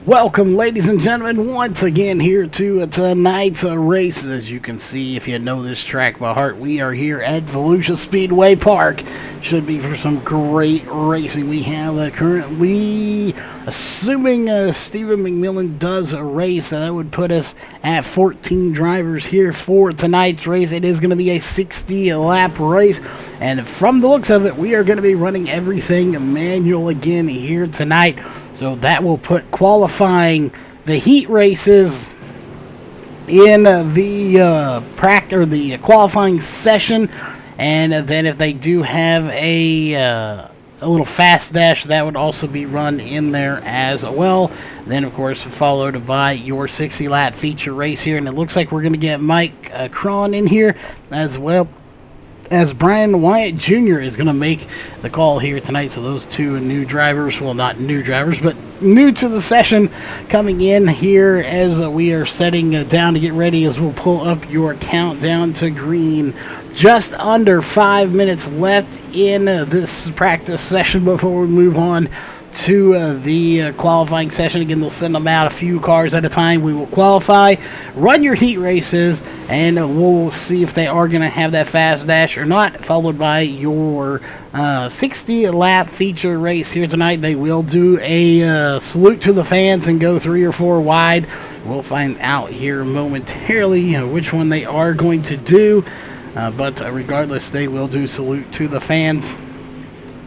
Welcome, ladies and gentlemen, once again here to tonight's race. As you can see, if you know this track by heart, we are here at Volusia Speedway Park. Should be for some great racing. We have currently, assuming Stephen McMillan does a race, that would put us at 14 drivers here for tonight's race. It is going to be a 60-lap race, and from the looks of it, we are going to be running everything manual again here tonight. So that will put qualifying the heat races in the qualifying session, and then if they do have a little fast dash, that would also be run in there as well. Then, of course, followed by your 60-lap feature race here, and it looks like we're going to get Mike Cron in here as well, as Brian Wyatt Jr. is going to make the call here tonight. So those two new drivers, well, not new drivers, but new to the session, coming in here as we are setting down to get ready, as we'll pull up your countdown to green. Just under 5 minutes left in this practice session before we move on to the qualifying session. Again, they'll send them out a few cars at a time. We will qualify, run your heat races, and we'll see if they are going to have that fast dash or not, followed by your 60-lap feature race here tonight. They will do a salute to the fans and go 3 or 4 wide. We'll find out here momentarily which one they are going to do, but regardless, they will do salute to the fans.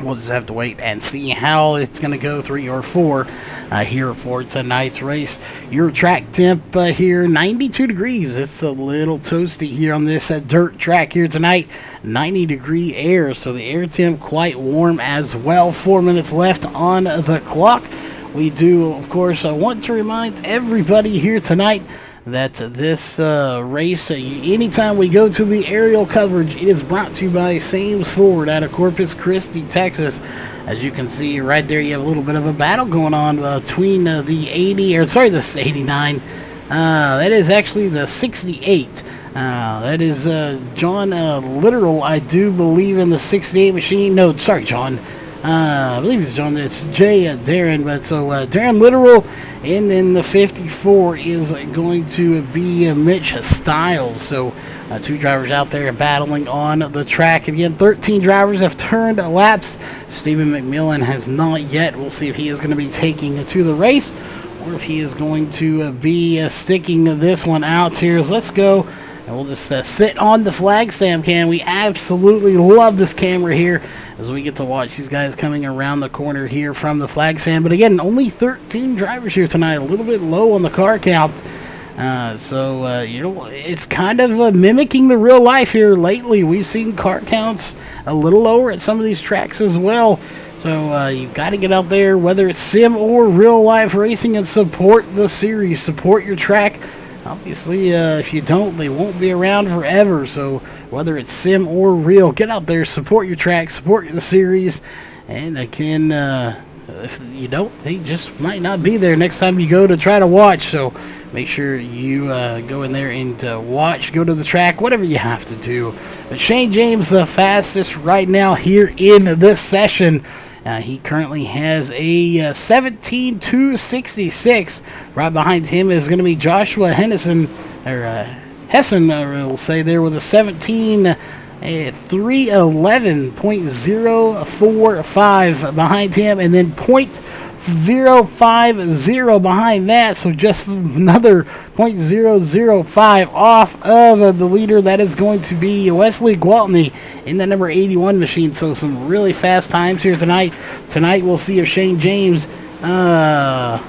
We'll just have to wait and see how it's going to go, 3 or 4 here for tonight's race. Your track temp here, 92 degrees. It's a little toasty here on this dirt track here tonight. 90-degree air, so the air temp quite warm as well. 4 minutes left on the clock. We do, of course, want to remind everybody here tonight that this race, anytime we go to the aerial coverage, it is brought to you by Sames Ford out of Corpus Christi, Texas. As you can see right there, you have a little bit of a battle going on between the 89. That is actually the 68. That is John Literal, I do believe, in the 68 machine. No, sorry, John. I believe it's John. It's Jay Darren, but so Darren Literal, and then the 54 is going to be Mitch Stiles. So 2 drivers out there battling on the track. Again, 13 drivers have turned laps. Stephen McMillan has not yet. We'll see if he is going to be taking to the race, or if he is going to be sticking this one out here. So let's go. And we'll just sit on the flag stand cam. We absolutely love this camera here as we get to watch these guys coming around the corner here from the flag stand. But again, only 13 drivers here tonight, a little bit low on the car count. It's kind of mimicking the real life here lately. We've seen car counts a little lower at some of these tracks as well. So you've got to get out there, whether it's sim or real life racing, and support the series, support your track. Obviously, if you don't, they won't be around forever. So whether it's sim or real, get out there, support your track, support the series. And again, if you don't, they just might not be there next time you go to try to watch. So make sure you go in there and watch, go to the track, whatever you have to do. But Shane James, the fastest right now here in this session. He currently has a 17.266. Right behind him is going to be Joshua Hessen, we'll say there, with a 311.045 behind him, and then .050 behind that, so just another .005 off of the leader. That is going to be Wesley Gwaltney in the number 81 machine. So some really fast times here tonight. Tonight we'll see if Shane James can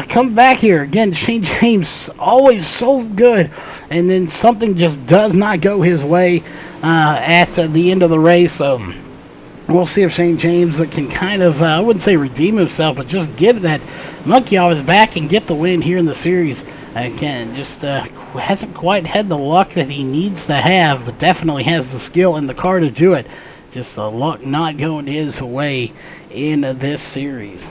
come back here. Again, Shane James, always so good, and then something just does not go his way at the end of the race. We'll see if Shane James can kind of, I wouldn't say redeem himself, but just get that monkey off his back and get the win here in the series. Again, just hasn't quite had the luck that he needs to have, but definitely has the skill in the car to do it. Just the luck not going his way in this series.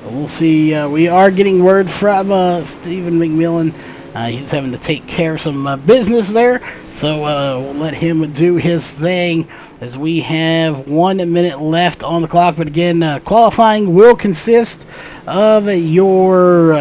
We'll see. We are getting word from Stephen McMillan He's having to take care of some business there, so we'll let him do his thing as we have 1 minute left on the clock. But again, qualifying will consist of your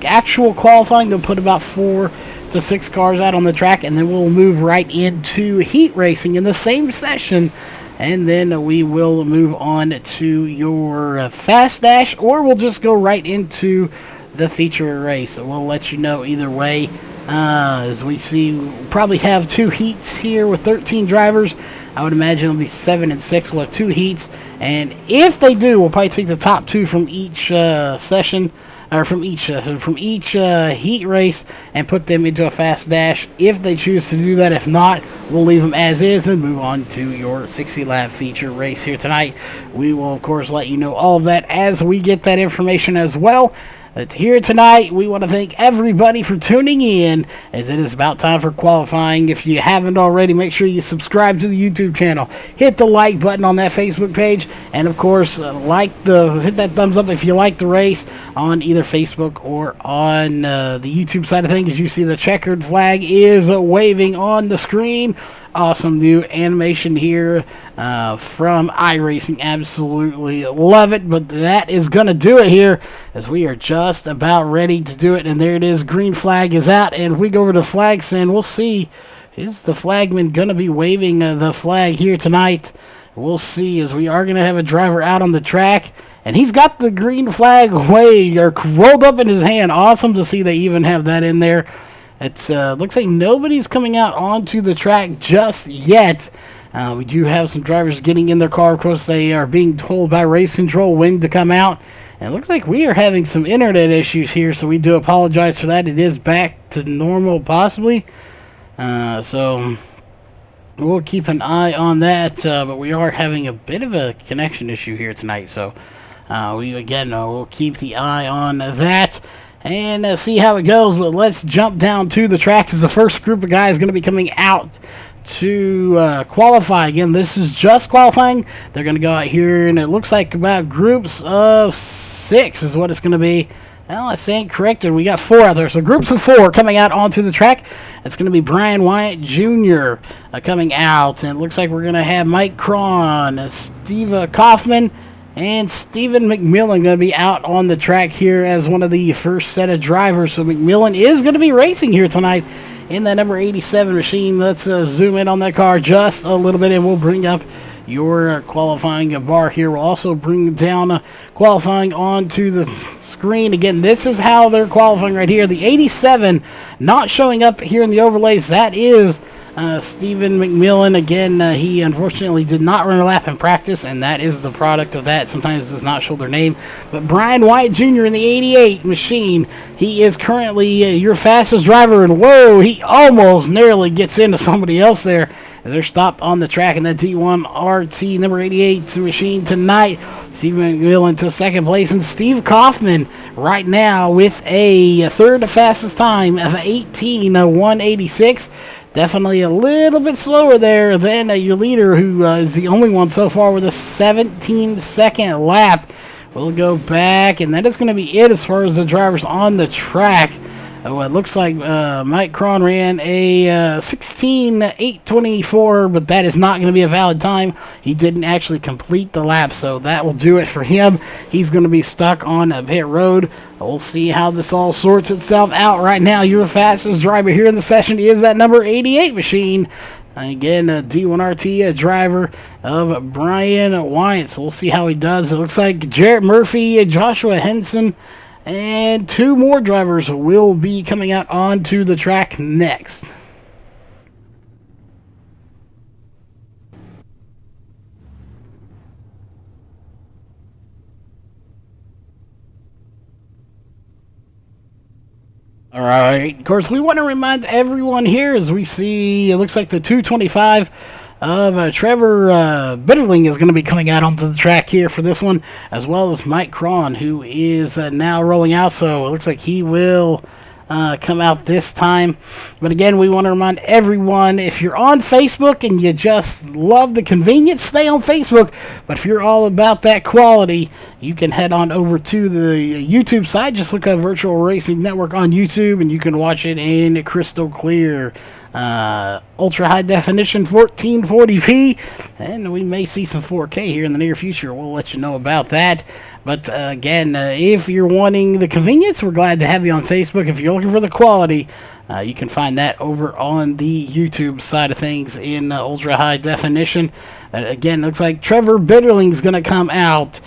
actual qualifying. They'll put about 4 to 6 cars out on the track, and then we'll move right into heat racing in the same session. And then we will move on to your fast dash, or we'll just go right into the feature race. So we'll let you know either way. As we see, we'll probably have 2 heats here with 13 drivers. I would imagine it'll be 7 and 6. We'll have 2 heats, and if they do, we'll probably take the top 2 from each session, or from each heat race, and put them into a fast dash if they choose to do that. If not, we'll leave them as is and move on to your 60 lap feature race here tonight. We will of course let you know all of that as we get that information as well. But here tonight, we want to thank everybody for tuning in, as it is about time for qualifying. If you haven't already, make sure you subscribe to the YouTube channel. Hit the like button on that Facebook page, and of course, hit that thumbs up if you like the race on either Facebook or on the YouTube side of things. As you see, the checkered flag is waving on the screen. Awesome new animation here from iRacing. Absolutely love it. But that is going to do it here, as we are just about ready to do it. And there it is. Green flag is out. And if we go over to flag stand, we'll see. Is the flagman going to be waving the flag here tonight? We'll see, as we are going to have a driver out on the track. And he's got the green flag rolled up in his hand. Awesome to see they even have that in there. It looks like nobody's coming out onto the track just yet. We do have some drivers getting in their car. Of course, they are being told by race control when to come out. And it looks like we are having some internet issues here, so we do apologize for that. It is back to normal, possibly. So we'll keep an eye on that. But we are having a bit of a connection issue here tonight. So we'll keep the eye on that and see how it goes. But let's jump down to the track, because the first group of guys is going to be coming out to qualify. Again, this is just qualifying. They're going to go out here, and it looks like about groups of 6 is what it's going to be. Well, I stand corrected. We got 4 out there. So groups of 4 coming out onto the track. It's going to be Brian Wyatt Jr. Coming out. And it looks like we're going to have Mike Cron, Steve Kaufman, and Stephen McMillan going to be out on the track here as one of the first set of drivers. So McMillan is going to be racing here tonight in that number 87 machine. Let's zoom in on that car just a little bit, and we'll bring up your qualifying bar here. We'll also bring down qualifying onto the screen. Again, this is how they're qualifying right here. The 87 not showing up here in the overlays. That is Stephen McMillan. Again, he unfortunately did not run a lap in practice, and that is the product of that. Sometimes it does not show their name. But Brian White Jr. in the 88 machine, he is currently your fastest driver, and whoa, he almost nearly gets into somebody else there as they're stopped on the track in that T1 RT number 88 machine tonight. Stephen McMillan to second place, and Steve Kaufman right now with a third fastest time of 18:186. Definitely a little bit slower there than your leader, who is the only one so far with a 17-second lap. We'll go back, and that is going to be it as far as the drivers on the track. It looks like Mike Cron ran a 16:824, but that is not going to be a valid time. He didn't actually complete the lap, so that will do it for him. He's going to be stuck on a pit road. We'll see how this all sorts itself out. Right now, your fastest driver here in the session is that number 88 machine. Again, a D1RT driver of Brian Wyatt. So we'll see how he does. It looks like Jarrett Murphy, Joshua Henson, and 2 more drivers will be coming out onto the track next. All right. Of course, we want to remind everyone here, as we see, it looks like the 225 of Trevor Bitterling is going to be coming out onto the track here for this one, as well as Mike Cron, who is now rolling out. So it looks like he will come out this time. But again, we want to remind everyone, if you're on Facebook and you just love the convenience, stay on Facebook. But if you're all about that quality, you can head on over to the YouTube side. Just look up Virtual Racing Network on YouTube, and you can watch it in crystal clear. Ultra high definition 1440p, and we may see some 4K here in the near future. We'll let you know about that. But again, if you're wanting the convenience, we're glad to have you on Facebook. If you're looking for the quality, you can find that over on the YouTube side of things in ultra high definition. Again, looks like Trevor Bitterling's going to come out.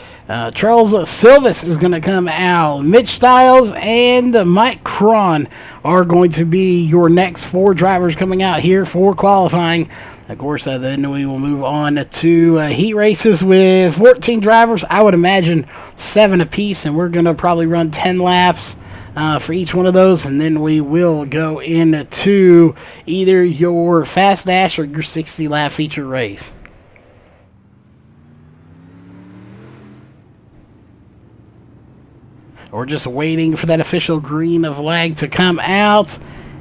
Charles Silvis is going to come out. Mitch Stiles and Mike Cron are going to be your next 4 drivers coming out here for qualifying. Of course, then we will move on to heat races with 14 drivers. I would imagine 7 apiece, and we're going to probably run 10 laps for each one of those, and then we will go into either your fast dash or your 60-lap feature race. We're just waiting for that official green flag to come out.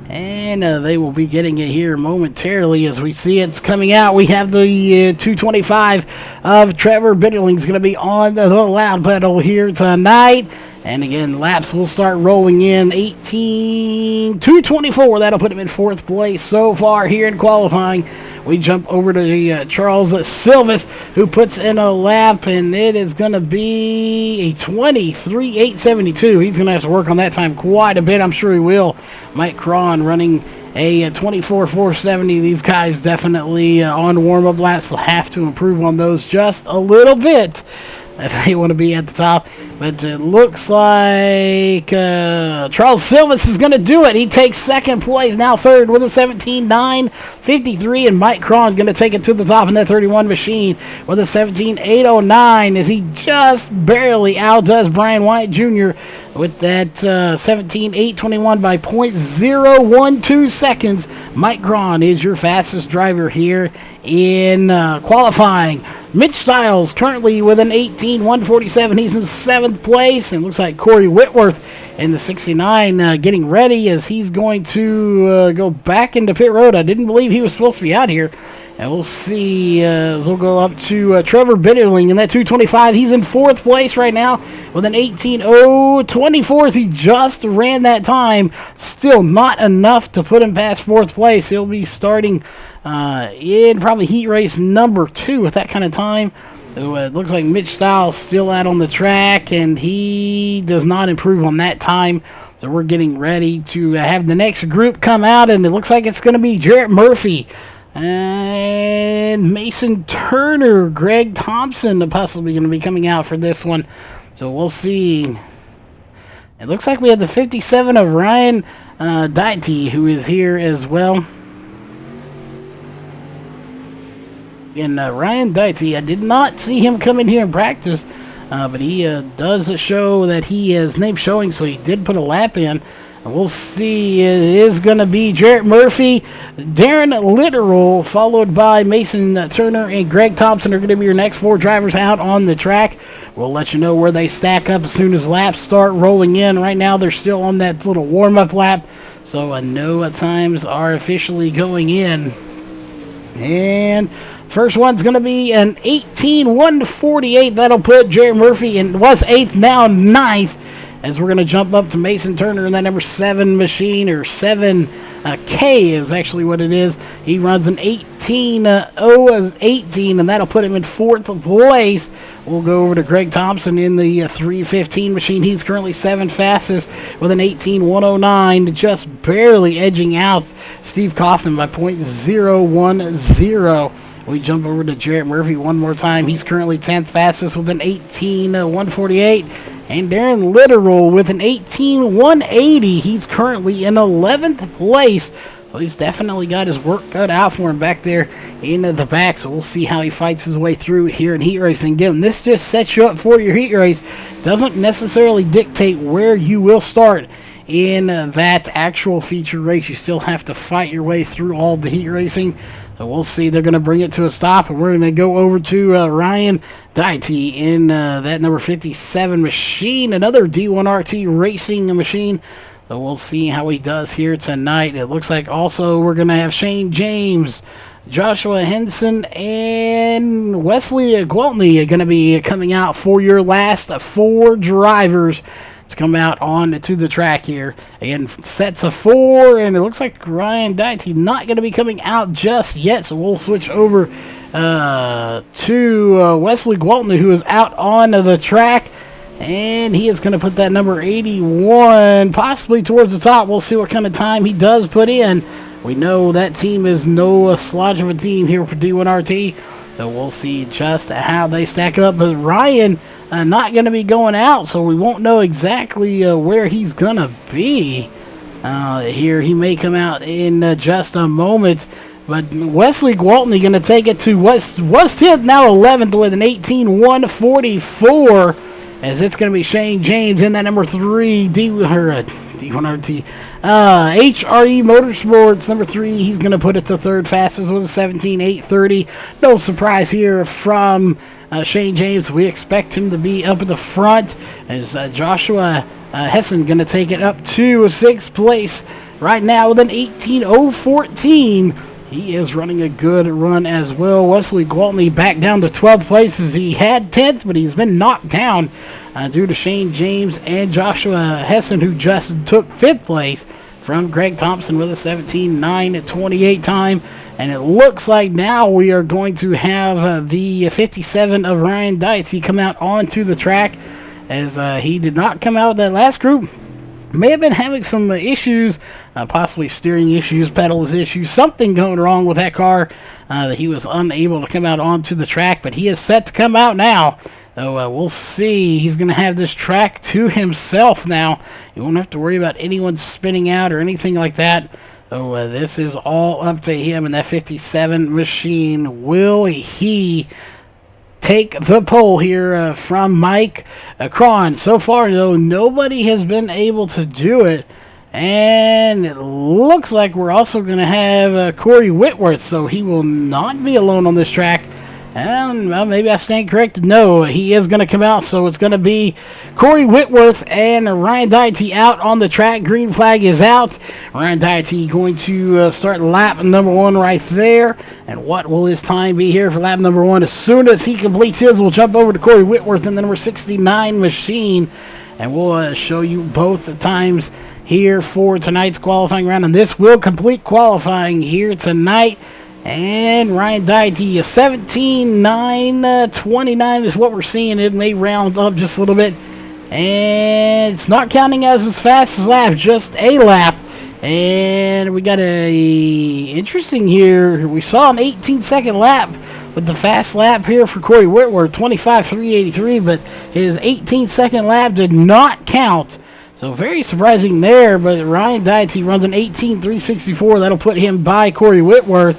And they will be getting it here momentarily as we see it's coming out. We have the 225 of Trevor Bitterling's going to be on the loud pedal here tonight. And again, laps will start rolling in. 224. That'll put him in 4th place so far here in qualifying. We jump over to Charles Silvis, who puts in a lap, and it is going to be a 23.872. He's going to have to work on that time quite a bit. I'm sure he will. Mike Cron running a 24.470. These guys definitely on warm-up laps will have to improve on those just a little bit if they want to be at the top. But it looks like Charles Silvis is going to do it. He takes 2nd place, now 3rd with a 17.953, and Mike Cron going to take it to the top in that 31 machine with a 17.809 as he just barely outdoes Brian White Jr. with that 17.821 by 0.012 seconds. Mike Cron is your fastest driver here in qualifying. Mitch Stiles currently with an 18.147. He's in 7th place, and looks like Corey Whitworth in the 69 getting ready as he's going to go back into pit road. I didn't believe he was supposed to be out here. And we'll see as we'll go up to Trevor Bitterling in that 225. He's in 4th place right now with an 18.024. He just ran that time. Still not enough to put him past 4th place. He'll be starting in probably heat race number 2 with that kind of time. So, it looks like Mitch Stiles still out on the track, and he does not improve on that time. So we're getting ready to have the next group come out, and it looks like it's going to be Jarrett Murphy and Mason Turner, Greg Thompson possibly going to be coming out for this one. So we'll see. It looks like we have the 57 of Ryan Diety, who is here as well. And Ryan Diety, I did not see him come in here and practice, but he does show that he has name showing, so he did put a lap in. And we'll see. It is going to be Jarrett Murphy, Darren Littoral, followed by Mason Turner and Greg Thompson are going to be your next 4 drivers out on the track. We'll let you know where they stack up as soon as laps start rolling in. Right now, they're still on that little warm-up lap, so no times are officially going in. And first one's going to be an 18.148. That'll put Jarrett Murphy in, was 8th, now 9th. As we're going to jump up to Mason Turner in that number 7 machine, or 7K is actually what it is. He runs an 18.018, and that'll put him in 4th place. We'll go over to Greg Thompson in the 315 machine. He's currently 7th fastest with an 18.109, just barely edging out Steve Kaufman by 0.010. We jump over to Jarrett Murphy one more time. He's currently 10th fastest with an 18.148. And Darren Littoral with an 18.180. He's currently in 11th place. So he's definitely got his work cut out for him back there in the back. So we'll see how he fights his way through here in heat racing. Again, this just sets you up for your heat race. Doesn't necessarily dictate where you will start in that actual feature race. You still have to fight your way through all the heat racing. So we'll see. They're going to bring it to a stop, and we're going to go over to Ryan Diety in that number 57 machine, another D1RT racing machine. So we'll see how he does here tonight. It looks like also we're going to have Shane James, Joshua Henson, and Wesley Gwaltney are going to be coming out for your last four drivers to come out on to the track here. Again, sets of four, and it looks like Ryan Diety not going to be coming out just yet, so we'll switch over to Wesley Gwaltney, who is out on the track. And he is going to put that number 81 possibly towards the top. We'll see what kind of time he does put in. We know that team is no slouch of a team here for D1RT. So we'll see just how they stack up. But Ryan not going to be going out, so we won't know exactly where he's going to be here. He may come out in just a moment. But Wesley Gwaltney going to take it to what's 10th, now 11th with an 18:144. As it's going to be Shane James in that number 3 D1RT HRE Motorsports number 3. He's going to put it to third fastest with a 17:830. No surprise here from Shane James. We expect him to be up at the front as Joshua Hessen going to take it up to sixth place right now with an 18:014. He is running a good run as well. Wesley Gwaltney back down to 12th place as he had 10th, but he's been knocked down due to Shane James and Joshua Hessen, who just took 5th place from Greg Thompson with a 17:928 time. And it looks like now we are going to have the 57 of Ryan Dietz come out onto the track, as he did not come out with that last group. May have been having some issues, possibly steering issues, pedals issues, something going wrong with that car that he was unable to come out onto the track, but he is set to come out now. So we'll see. He's going to have this track to himself now. You won't have to worry about anyone spinning out or anything like that. So this is all up to him and that 57 machine. Will he take the pole here from Mike Cron? So far, though, nobody has been able to do it. And it looks like we're also going to have Corey Whitworth, so he will not be alone on this track. And well, maybe I stand corrected. No, he is going to come out, so it's going to be Corey Whitworth and Ryan Diety out on the track. Green flag is out. Ryan Diety going to start lap number 1 right there. And what will his time be here for lap number 1? As soon as he completes his, we'll jump over to Corey Whitworth and the number 69 machine. And we'll show you both the times here for tonight's qualifying round. And this will complete qualifying here tonight. And Ryan Diety, 17:929 is what we're seeing. It may round up just a little bit. And it's not counting as his fastest lap, just a lap. And we got a interesting here. We saw an 18-second lap with the fast lap here for Corey Whitworth, 25:383, but his 18-second lap did not count. So very surprising there, but Ryan Diety runs an 18:364. That'll put him by Corey Whitworth.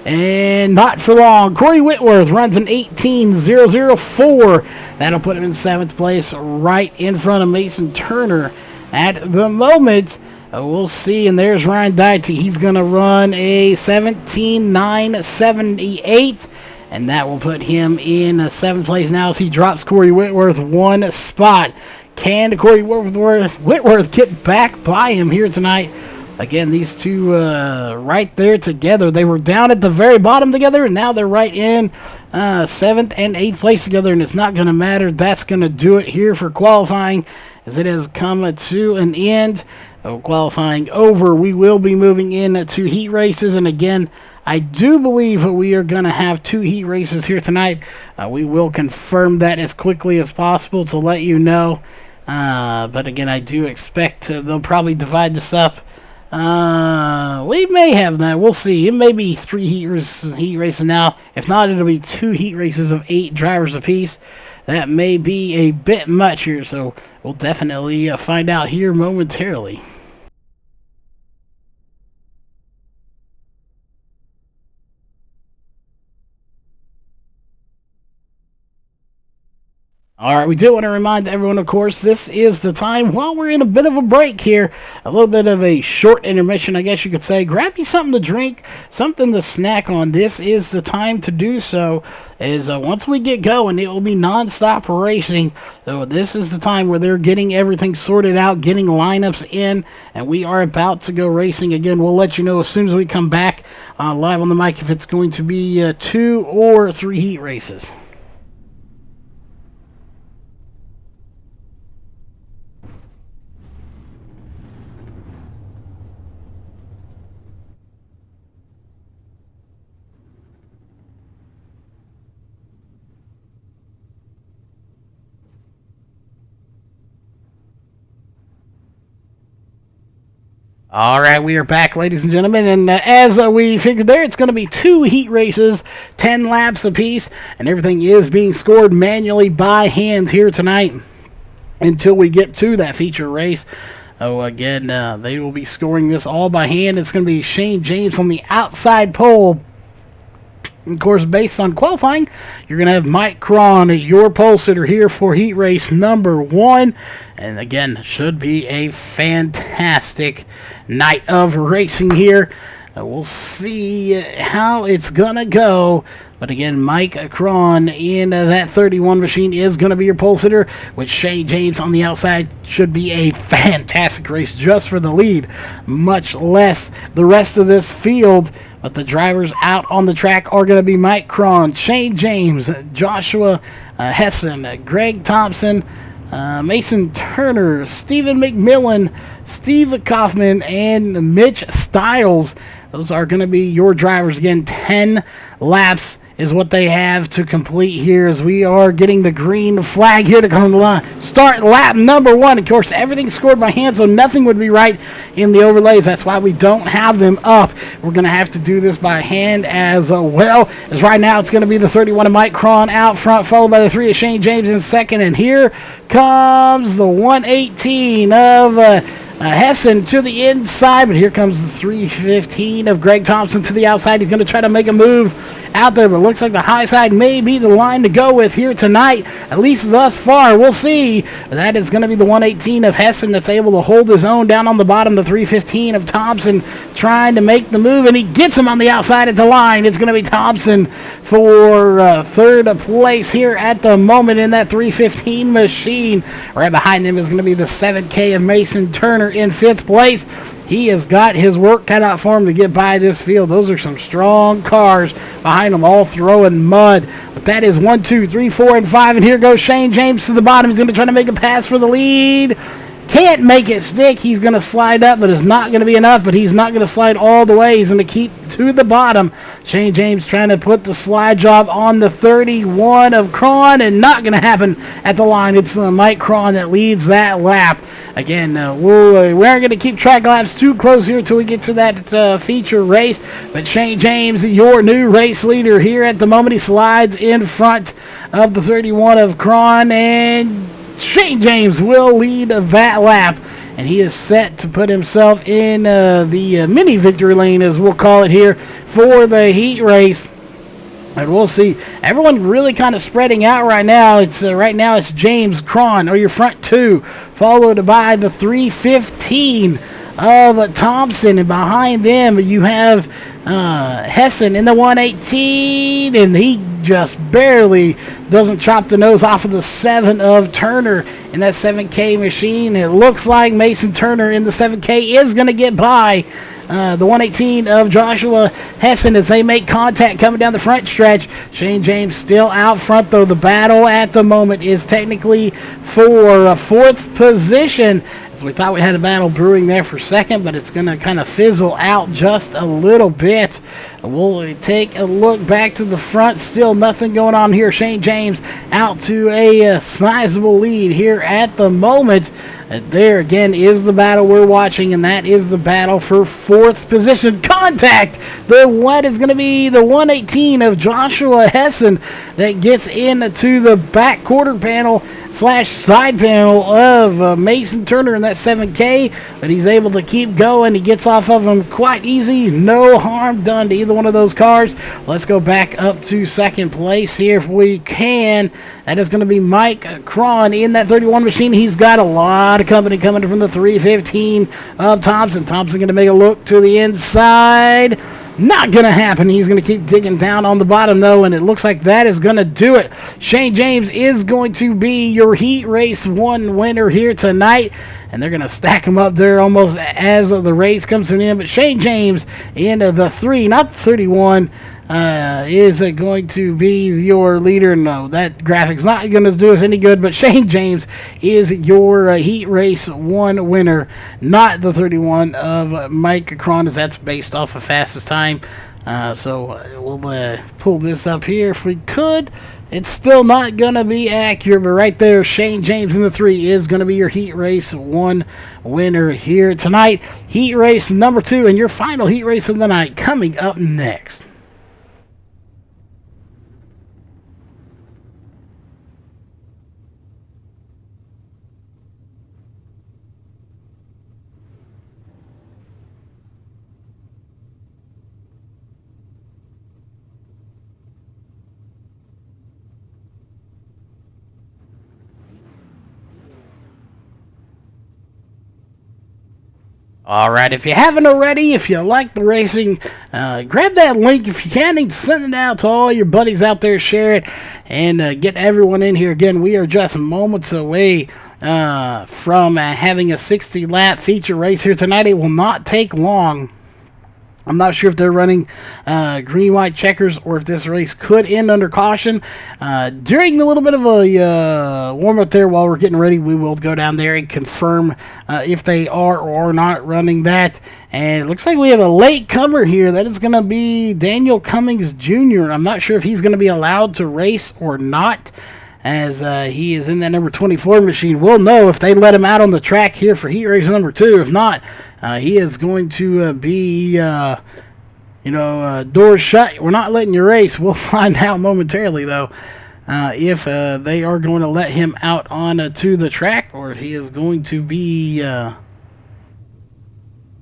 And not for long, Corey Whitworth runs an 18:004. That'll put him in 7th place, right in front of Mason Turner at the moment. We'll see. And there's Ryan Diety. He's going to run a 17:978. And that will put him in 7th place now as he drops Corey Whitworth 1 spot. Can Corey Whitworth get back by him here tonight? Again, these two right there together. They were down at the very bottom together, and now they're right in 7th and 8th place together, and it's not going to matter. That's going to do it here for qualifying, as it has come to an end. Qualifying over, we will be moving into heat races, and again, I do believe we are going to have 2 heat races here tonight. We will confirm that as quickly as possible to let you know. But again, I do expect they'll probably divide this up. We may have that. We'll see. It may be 3 heat races now. If not, it'll be 2 heat races of 8 drivers apiece. That may be a bit much here, so we'll definitely find out here momentarily. All right, we do want to remind everyone, of course, this is the time while we're in a bit of a break here, a little bit of a short intermission, I guess you could say. Grab you something to drink, something to snack on. This is the time to do so. As once we get going, it will be non-stop racing. So this is the time where they're getting everything sorted out, getting lineups in, and we are about to go racing again. We'll let you know as soon as we come back live on the mic if it's going to be 2 or 3 heat races. All right, we are back, ladies and gentlemen, and as we figured there, it's going to be 2 heat races, 10 laps apiece, and everything is being scored manually by hand here tonight until we get to that feature race. Oh, again, they will be scoring this all by hand. It's going to be Shane James on the outside pole. Of course, based on qualifying, you're going to have Mike Cron, your pole sitter here for heat race number 1. And again, should be a fantastic night of racing here. We'll see how it's going to go. But again, Mike Cron in that 31 machine is going to be your pole sitter, with Shane James on the outside. Should be a fantastic race just for the lead, much less the rest of this field. But the drivers out on the track are going to be Mike Cron, Shane James, Joshua Hessen, Greg Thompson, Mason Turner, Stephen McMillan, Steve Kaufman, and Mitch Stiles. Those are going to be your drivers. Again, 10 laps is what they have to complete here as we are getting the green flag here to come to line. Start lap number 1. Of course, everything's scored by hand, so nothing would be right in the overlays. That's why we don't have them up. We're going to have to do this by hand as well. As right now, it's going to be the 31 of Mike Cron out front, followed by the 3 of Shane James in second. And here comes the 118 of Hessen to the inside, but here comes the 315 of Greg Thompson to the outside. He's going to try to make a move out there, but it looks like the high side may be the line to go with here tonight, at least thus far. We'll see. That is going to be the 118 of Hessen that's able to hold his own down on the bottom. The 315 of Thompson trying to make the move, and he gets him on the outside at the line. It's going to be Thompson for third place here at the moment in that 315 machine. Right behind him is going to be the 7K of Mason Turner in 5th place. He has got his work cut out for him to get by this field. Those are some strong cars behind them, all throwing mud. But that is 1, 2, 3, 4, and 5. And here goes Shane James to the bottom. He's going to try to make a pass for the lead. Can't make it stick. He's going to slide up, but it's not going to be enough. But he's not going to slide all the way. He's going to keep to the bottom. Shane James trying to put the slide job on the 31 of Cron, and not going to happen at the line. It's Mike Cron that leads that lap. Again, we aren't going to keep track laps too close here until we get to that feature race. But Shane James, your new race leader here at the moment. He slides in front of the 31 of Cron, and Shane James will lead that lap. And he is set to put himself in the mini victory lane, as we'll call it here, for the heat race. And we'll see. Everyone really kind of spreading out right now. It's James, Cron, or your front 2, followed by the 315 of Thompson, and behind them you have Hessen in the 118, and he just barely doesn't chop the nose off of the 7 of Turner in that 7K machine. It looks like Mason Turner in the 7K is going to get by the 118 of Joshua Hessen as they make contact coming down the front stretch. Shane James still out front, though. The battle at the moment is technically for 4th position. As we thought we had a battle brewing there for 2nd, but it's going to kind of fizzle out just a little bit. We'll take a look back to the front. Still nothing going on here. Shane James out to a sizable lead here at the moment. There again is the battle we're watching, and that is the battle for 4th position. Contact! The what is going to be the 118 of Joshua Hessen that gets into the back quarter panel slash side panel of Mason Turner in that 7K, but he's able to keep going. He gets off of him quite easy. No harm done to either one of those cars. Let's go back up to second place here if we can. That is going to be Mike Cron in that 31 machine. He's got a lot of company coming from the 315 of Thompson. Thompson going to make a look to the inside. Not going to happen. He's going to keep digging down on the bottom, though, and it looks like that is going to do it. Shane James is going to be your Heat Race 1 winner here tonight, and they're going to stack him up there almost as the race comes to an end. But Shane James in the 3, not the 31, is going to be your leader. No, that graphic's not going to do us any good, but Shane James is your Heat Race 1 winner, not the 31 of Mike Cron, as that's based off of fastest time. So we'll pull this up here if we could. It's still not going to be accurate, but right there, Shane James in the 3 is going to be your Heat Race 1 winner here tonight. Heat Race number 2 and your final Heat Race of the night coming up next. Alright, if you haven't already, if you like the racing, grab that link if you can and send it out to all your buddies out there, share it, and get everyone in here. Again, we are just moments away from having a 60-lap feature race here tonight. It will not take long. I'm not sure if they're running green, white checkers or if this race could end under caution. During the little bit of a warm-up there while we're getting ready, we will go down there and confirm if they are or are not running that. And it looks like we have a late comer here. That is going to be Daniel Cummings Jr. I'm not sure if he's going to be allowed to race or not, as he is in that number 24 machine. We'll know if they let him out on the track here for Heat Race number 2. If not, he is going to be, doors shut. We're not letting you race. We'll find out momentarily, though, if they are going to let him out on to the track, or if he is going to be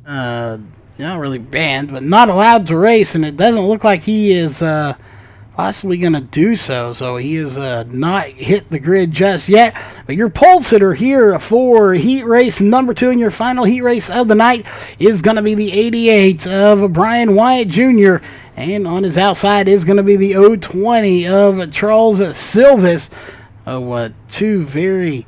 not really banned, but not allowed to race. And it doesn't look like he is possibly going to do so. So he is not hit the grid just yet. But your pole sitter here for Heat Race number 2 and your final Heat Race of the night is going to be the 88 of Brian Wyatt Jr. And on his outside is going to be the 020 of Charles Silvis. Two very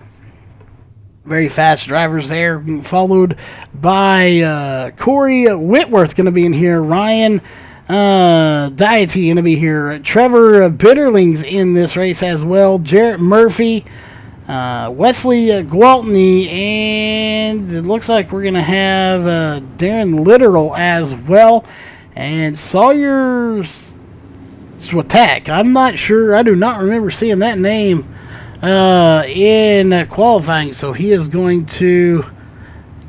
fast drivers there, followed by Corey Whitworth going to be in here. Ryan Deity going to be here. Trevor Bitterling's in this race as well. Jarrett Murphy, Wesley Gwaltney, and it looks like we're going to have Darren Littoral as well. And Sawyer Swatak. I'm not sure. I do not remember seeing that name in qualifying. So he is going to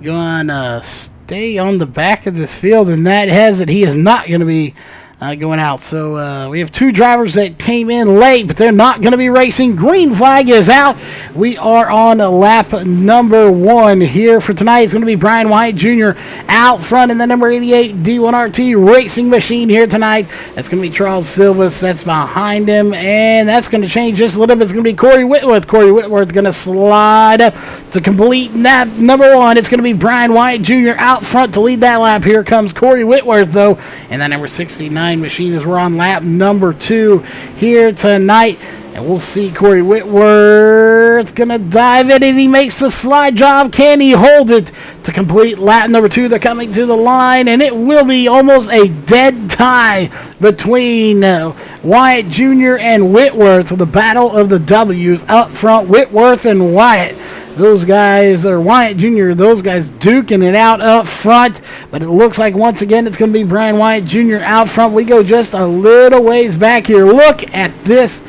go on stay on the back of this field, and that has it. He is not going to be going out. So we have two drivers that came in late, but they're not going to be racing. Green flag is out. We are on lap number 1 here for tonight. It's going to be Brian White Jr. out front in the number 88 D1RT racing machine here tonight. That's going to be Charles Silvis. That's behind him, and that's going to change just a little bit. It's going to be Corey Whitworth. Corey Whitworth going to slide up to complete lap number 1. It's going to be Brian White Jr. out front to lead that lap. Here comes Corey Whitworth, though, and that number 69 machine as we're on lap number 2 here tonight. And we'll see Corey Whitworth gonna dive in, and he makes the slide job. Can he hold it to complete lap number 2? They're coming to the line, and it will be almost a dead tie between Wyatt Jr. and Whitworth. The battle of the W's up front. Whitworth and Wyatt. Those guys, or Wyatt Jr., those guys duking it out up front. But it looks like once again it's going to be Brian Wyatt Jr. out front. We go just a little ways back here. Look at this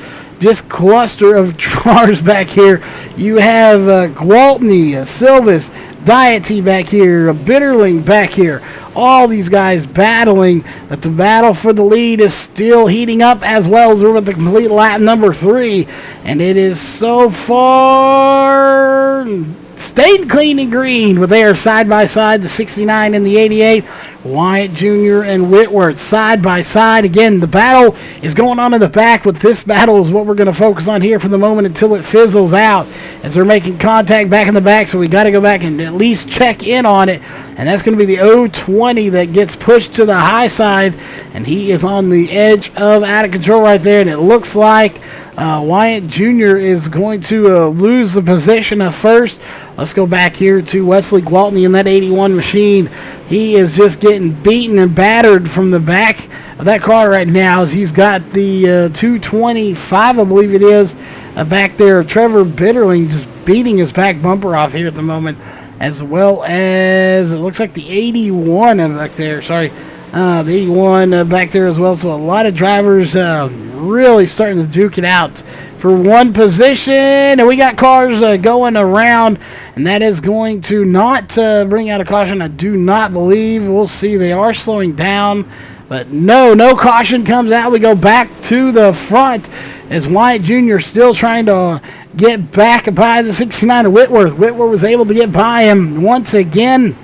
just cluster of cars back here. You have Gwaltney, Silvis, Deity back here, Bitterling back here. all these guys battling, but the battle for the lead is still heating up, as well as we're with the complete lap number 3, and it is so far stayed clean and green, but they are side by side, the 69 and the 88. Wyatt Jr. and Whitworth side by side. Again, the battle is going on in the back, but this battle is what we're going to focus on here for the moment until it fizzles out, as they're making contact back in the back, so we got to go back and at least check in on it. And that's going to be the 020 that gets pushed to the high side, and he is on the edge of out of control right there, and it looks like Wyatt Jr. is going to lose the position of first. Let's go back here to Wesley Gwaltney in that 81 machine. He is just getting beaten and battered from the back of that car right now, as he's got the 225, I believe it is, back there. Trevor Bitterling just beating his back bumper off here at the moment, as well as it looks like the 81 back there. Sorry. The 81 back there as well. So a lot of drivers really starting to duke it out for one position. And we got cars going around, and that is going to not bring out a caution, I do not believe. We'll see. They are slowing down, but no caution comes out. We go back to the front as Wyatt Jr. still trying to get back by the 69 of Whitworth. Whitworth was able to get by him once again.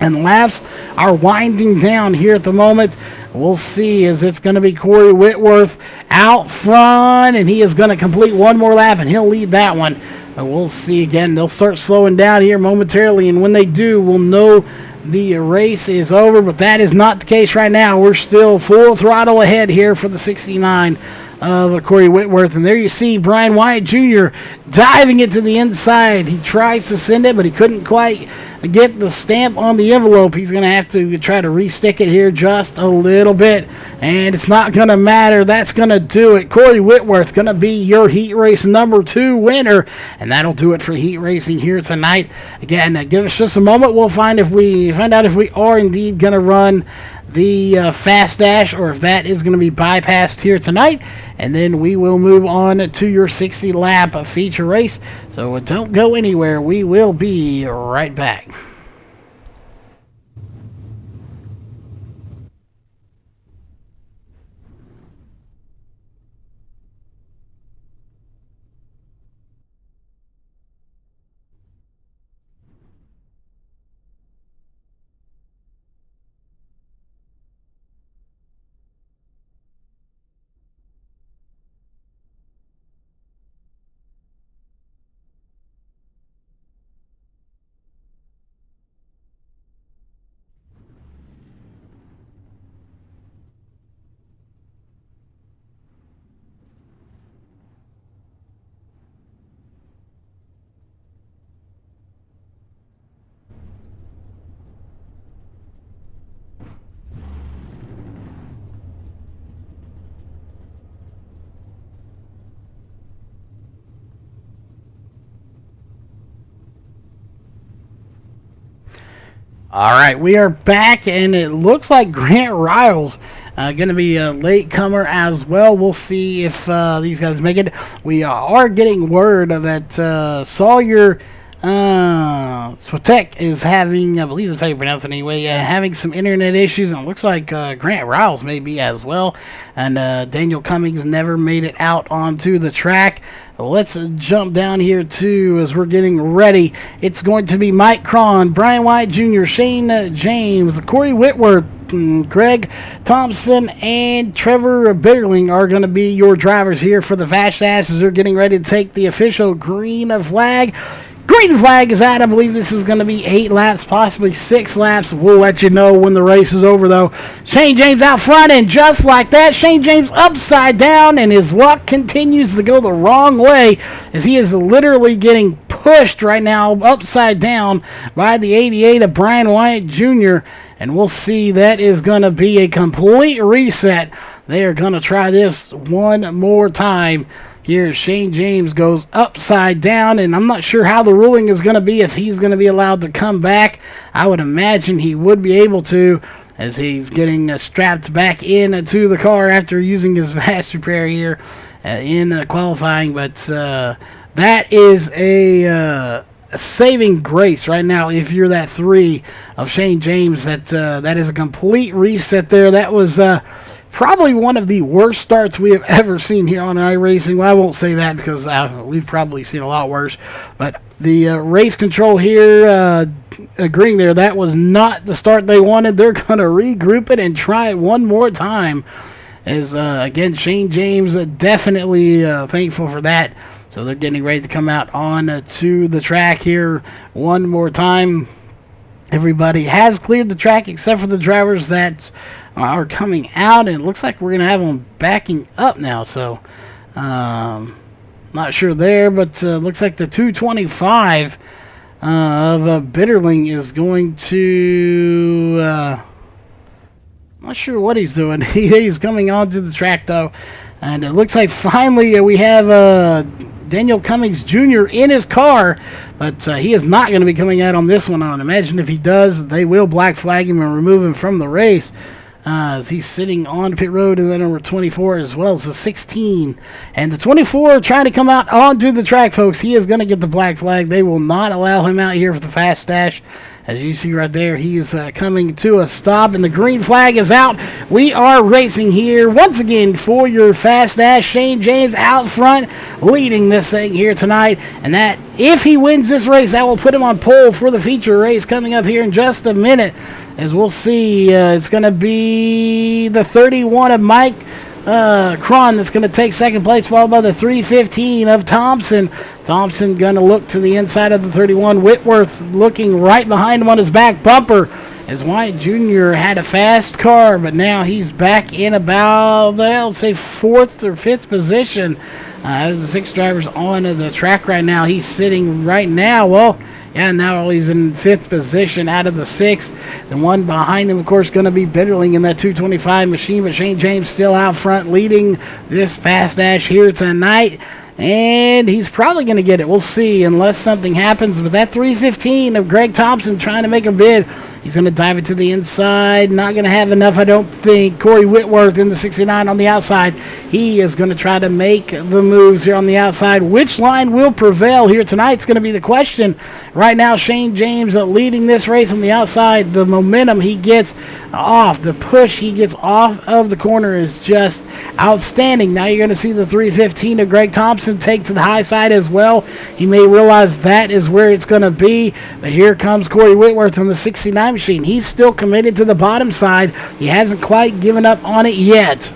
And laps are winding down here at the moment. We'll see as it's going to be Corey Whitworth out front, and he is going to complete one more lap, and he'll lead that one. But we'll see again. They'll start slowing down here momentarily, and when they do, we'll know the race is over. But that is not the case right now. We're still full throttle ahead here for the 69 of Corey Whitworth. And there you see Brian Wyatt Jr. diving into the inside. He tries to send it, but he couldn't quite get the stamp on the envelope. He's going to have to try to restick it here just a little bit, and it's not going to matter. That's going to do it. Corey Whitworth going to be your heat race number 2 winner, and that'll do it for heat racing here tonight. Again, give us just a moment. We'll find out if we are indeed going to run the fast dash, or if that is going to be bypassed here tonight, and then we will move on to your 60 lap feature race. So don't go anywhere. We will be right back. All right, we are back, and it looks like Grant Riles going to be a late comer as well. We'll see if these guys make it. We are getting word that Sawyer Swatek is having, I believe that's how you pronounce it anyway, having some internet issues, and it looks like Grant Riles may be as well. And Daniel Cummings never made it out onto the track. Well, let's jump down here, too, as we're getting ready. It's going to be Mike Cron, Brian Wyatt Jr., Shane James, Corey Whitworth, Greg Thompson, and Trevor Bitterling are going to be your drivers here for the Fast Dash as they're getting ready to take the official green flag. Green flag is out. I believe this is going to be 8 laps, possibly 6 laps. We'll let you know when the race is over, though. Shane James out front, and just like that, Shane James upside down, and his luck continues to go the wrong way as he is literally getting pushed right now upside down by the 88 of Brian Wyatt Jr., and we'll see. That is going to be a complete reset. They are going to try this one more time. Here, Shane James goes upside down, and I'm not sure how the ruling is going to be, if he's going to be allowed to come back. I would imagine he would be able to, as he's getting strapped back into the car after using his fast repair here in qualifying. But that is saving grace right now. If you're that 3 of Shane James, that is a complete reset there. That was probably one of the worst starts we have ever seen here on iRacing. Well, I won't say that because we've probably seen a lot worse. But the race control here agreeing there, that was not the start they wanted. They're going to regroup it and try it one more time. As again, Shane James definitely thankful for that. So they're getting ready to come out on to the track here one more time. Everybody has cleared the track except for the drivers that are coming out, and it looks like we're going to have them backing up now. So not sure there, but looks like the 225 of Bitterling is going to... not sure what he's doing. He's coming onto the track, though. And it looks like finally we have Daniel Cummings Jr. in his car. But he is not going to be coming out on this one. I would imagine if he does, they will black flag him and remove him from the race. As he's sitting on pit road, and then number 24 as well as the 16. And the 24 trying to come out onto the track, folks. He is going to get the black flag. They will not allow him out here for the fast dash. As you see right there, he's coming to a stop, and the green flag is out. We are racing here once again for your fast dash. Shane James out front, leading this thing here tonight. And that, if he wins this race, that will put him on pole for the feature race coming up here in just a minute. As we'll see, it's going to be the 31 of Mike Cron that's going to take second place, followed by the 315 of Thompson. Thompson going to look to the inside of the 31. Whitworth looking right behind him on his back bumper, as Wyatt Jr. had a fast car, but now he's back in about, well, let's say 4th or 5th position. The 6 drivers on the track right now. He's sitting right now, well, yeah, now he's in 5th position out of the 6. The one behind him, of course, going to be Bitterling in that 225 machine, but Shane James still out front leading this fast dash here tonight. And he's probably going to get it. We'll see, unless something happens. But that 315 of Greg Thompson trying to make a bid. He's going to dive it to the inside. Not going to have enough, I don't think. Corey Whitworth in the 69 on the outside. He is going to try to make the moves here on the outside. Which line will prevail here tonight is going to be the question. Right now, Shane James leading this race on the outside. The momentum he gets off, the push he gets off of the corner is just outstanding. Now you're going to see the 315 of Greg Thompson take to the high side as well. He may realize that is where it's going to be. But here comes Corey Whitworth on the 69 machine. He's still committed to the bottom side. He hasn't quite given up on it yet.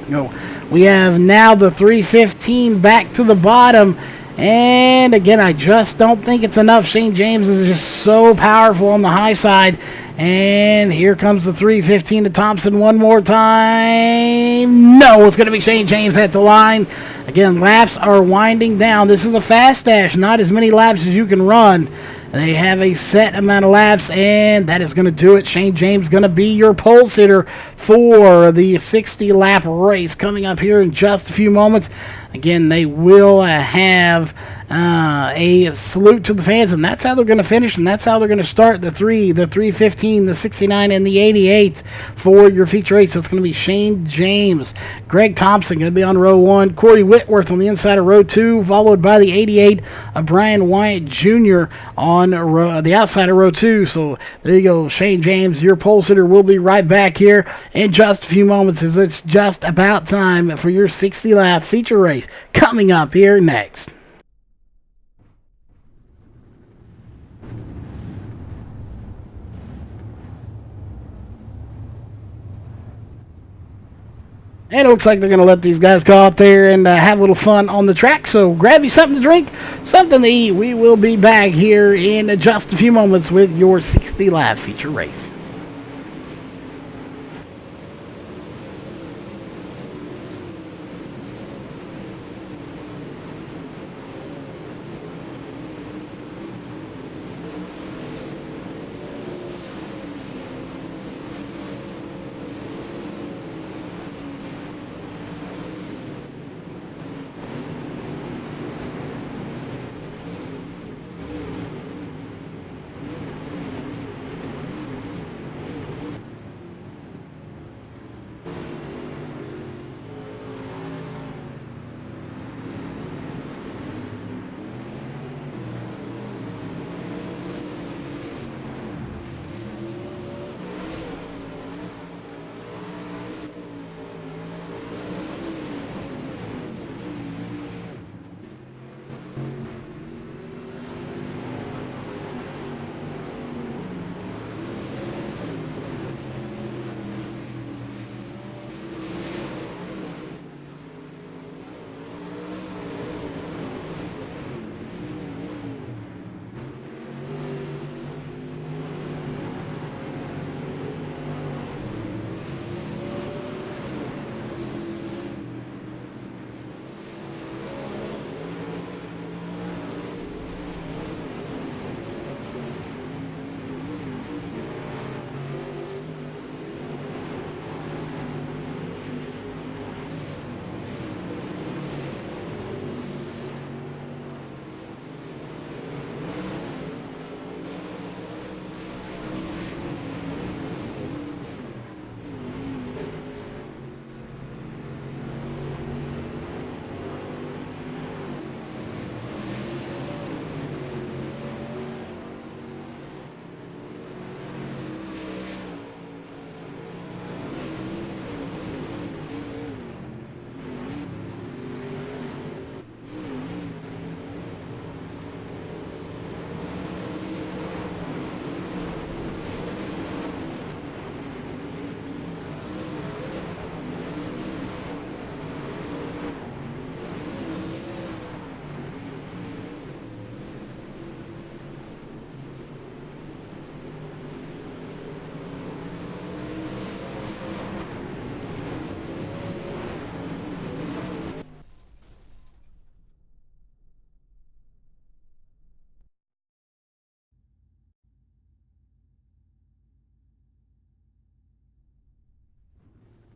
No, we have now the 315 back to the bottom. And again, I just don't think it's enough. Shane James is just so powerful on the high side. And here comes the 315 to Thompson one more time. No, it's going to be Shane James at the line. Again, laps are winding down. This is a fast dash, not as many laps as you can run. They have a set amount of laps, and that is going to do it. Shane James going to be your pole sitter for the 60-lap race coming up here in just a few moments. Again, they will have a salute to the fans, and that's how they're going to finish, and that's how they're going to start the 315, the 69, and the 88 for your feature race. So it's going to be Shane James, Greg Thompson going to be on row 1, Corey Whitworth on the inside of row 2, followed by the 88 of Brian Wyatt Jr. on the outside of row 2. So there you go, Shane James, your pole sitter. Will be right back here in just a few moments, as it's just about time for your 60-lap feature race coming up here next. And it looks like they're going to let these guys go out there and have a little fun on the track. So grab you something to drink, something to eat. We will be back here in just a few moments with your 60-lap feature race.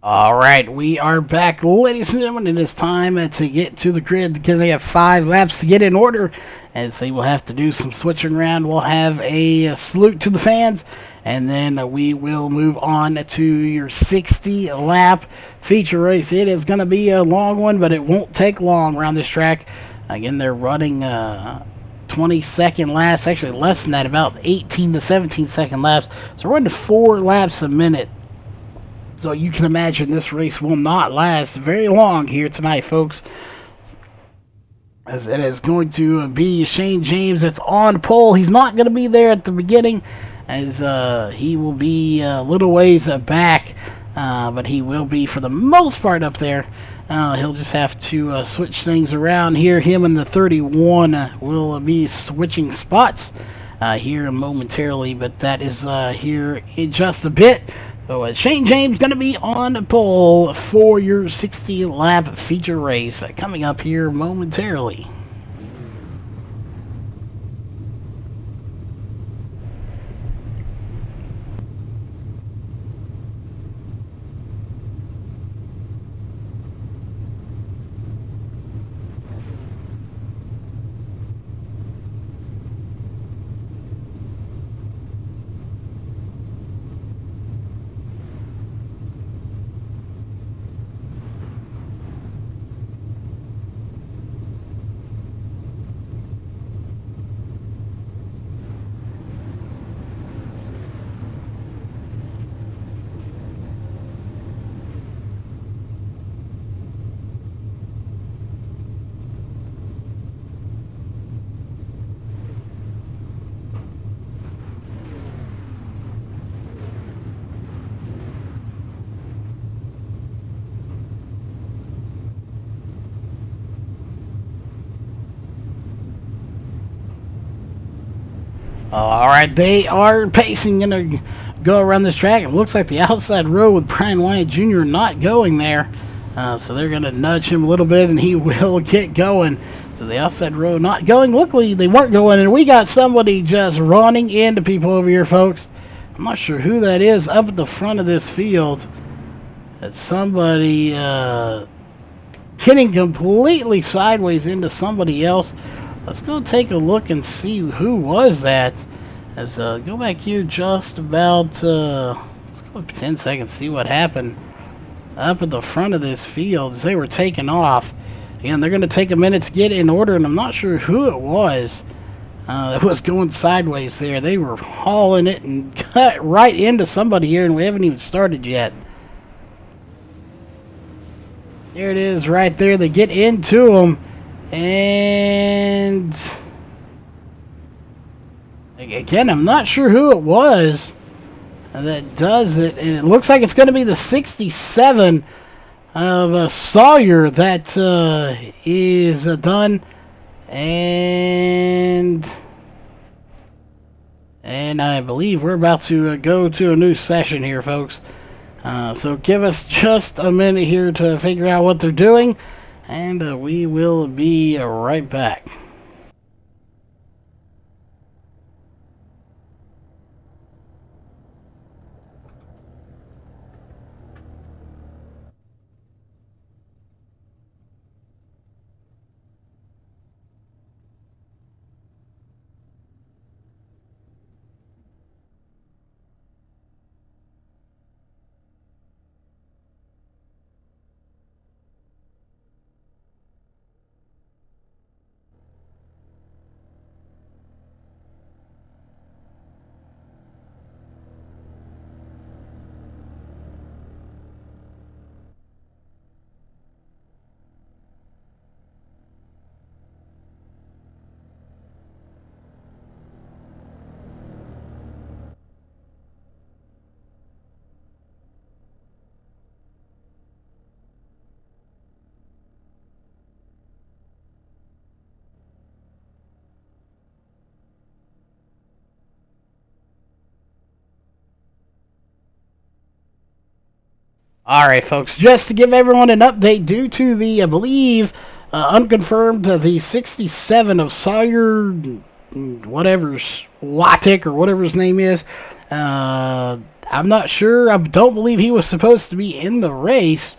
All right, we are back, ladies and gentlemen. It is time to get to the grid because they have 5 laps to get in order, as they will have to do some switching around. We'll have a salute to the fans, and then we will move on to your 60-lap feature race. It is going to be a long one, but it won't take long around this track. Again, they're running 20-second laps, actually less than that, about 18 to 17-second laps. So we're running 4 laps a minute. So you can imagine this race will not last very long here tonight, folks. As it is going to be Shane James that's on pole. He's not going to be there at the beginning, as he will be a little ways back, but he will be for the most part up there. He'll just have to switch things around here. Him and the 31 will be switching spots here momentarily, but that is here in just a bit. So Shane James going to be on pole for your 60-lap feature race coming up here momentarily. All right, they are pacing, going to go around this track. It looks like the outside row with Brian Wyatt Jr. not going there. So they're going to nudge him a little bit, and he will get going. So the outside row not going. Luckily, they weren't going, and we got somebody just running into people over here, folks. I'm not sure who that is up at the front of this field. It's somebody getting completely sideways into somebody else. Let's go take a look and see who was that. As go back here just about, let's go 10 seconds, see what happened up at the front of this field as they were taking off. Again, they're going to take a minute to get in order, and I'm not sure who it was that was going sideways there. They were hauling it and cut right into somebody here, and we haven't even started yet. There it is right there. They get into them. And again, I'm not sure who it was that does it. And it looks like it's going to be the 67 of Sawyer that is done. And I believe we're about to go to a new session here, folks. So give us just a minute here to figure out what they're doing. And we will be right back. Alright, folks, just to give everyone an update, due to the, I believe, unconfirmed, the 67 of Sawyer, whatever's, Watic, or whatever his name is, I'm not sure. I don't believe he was supposed to be in the race.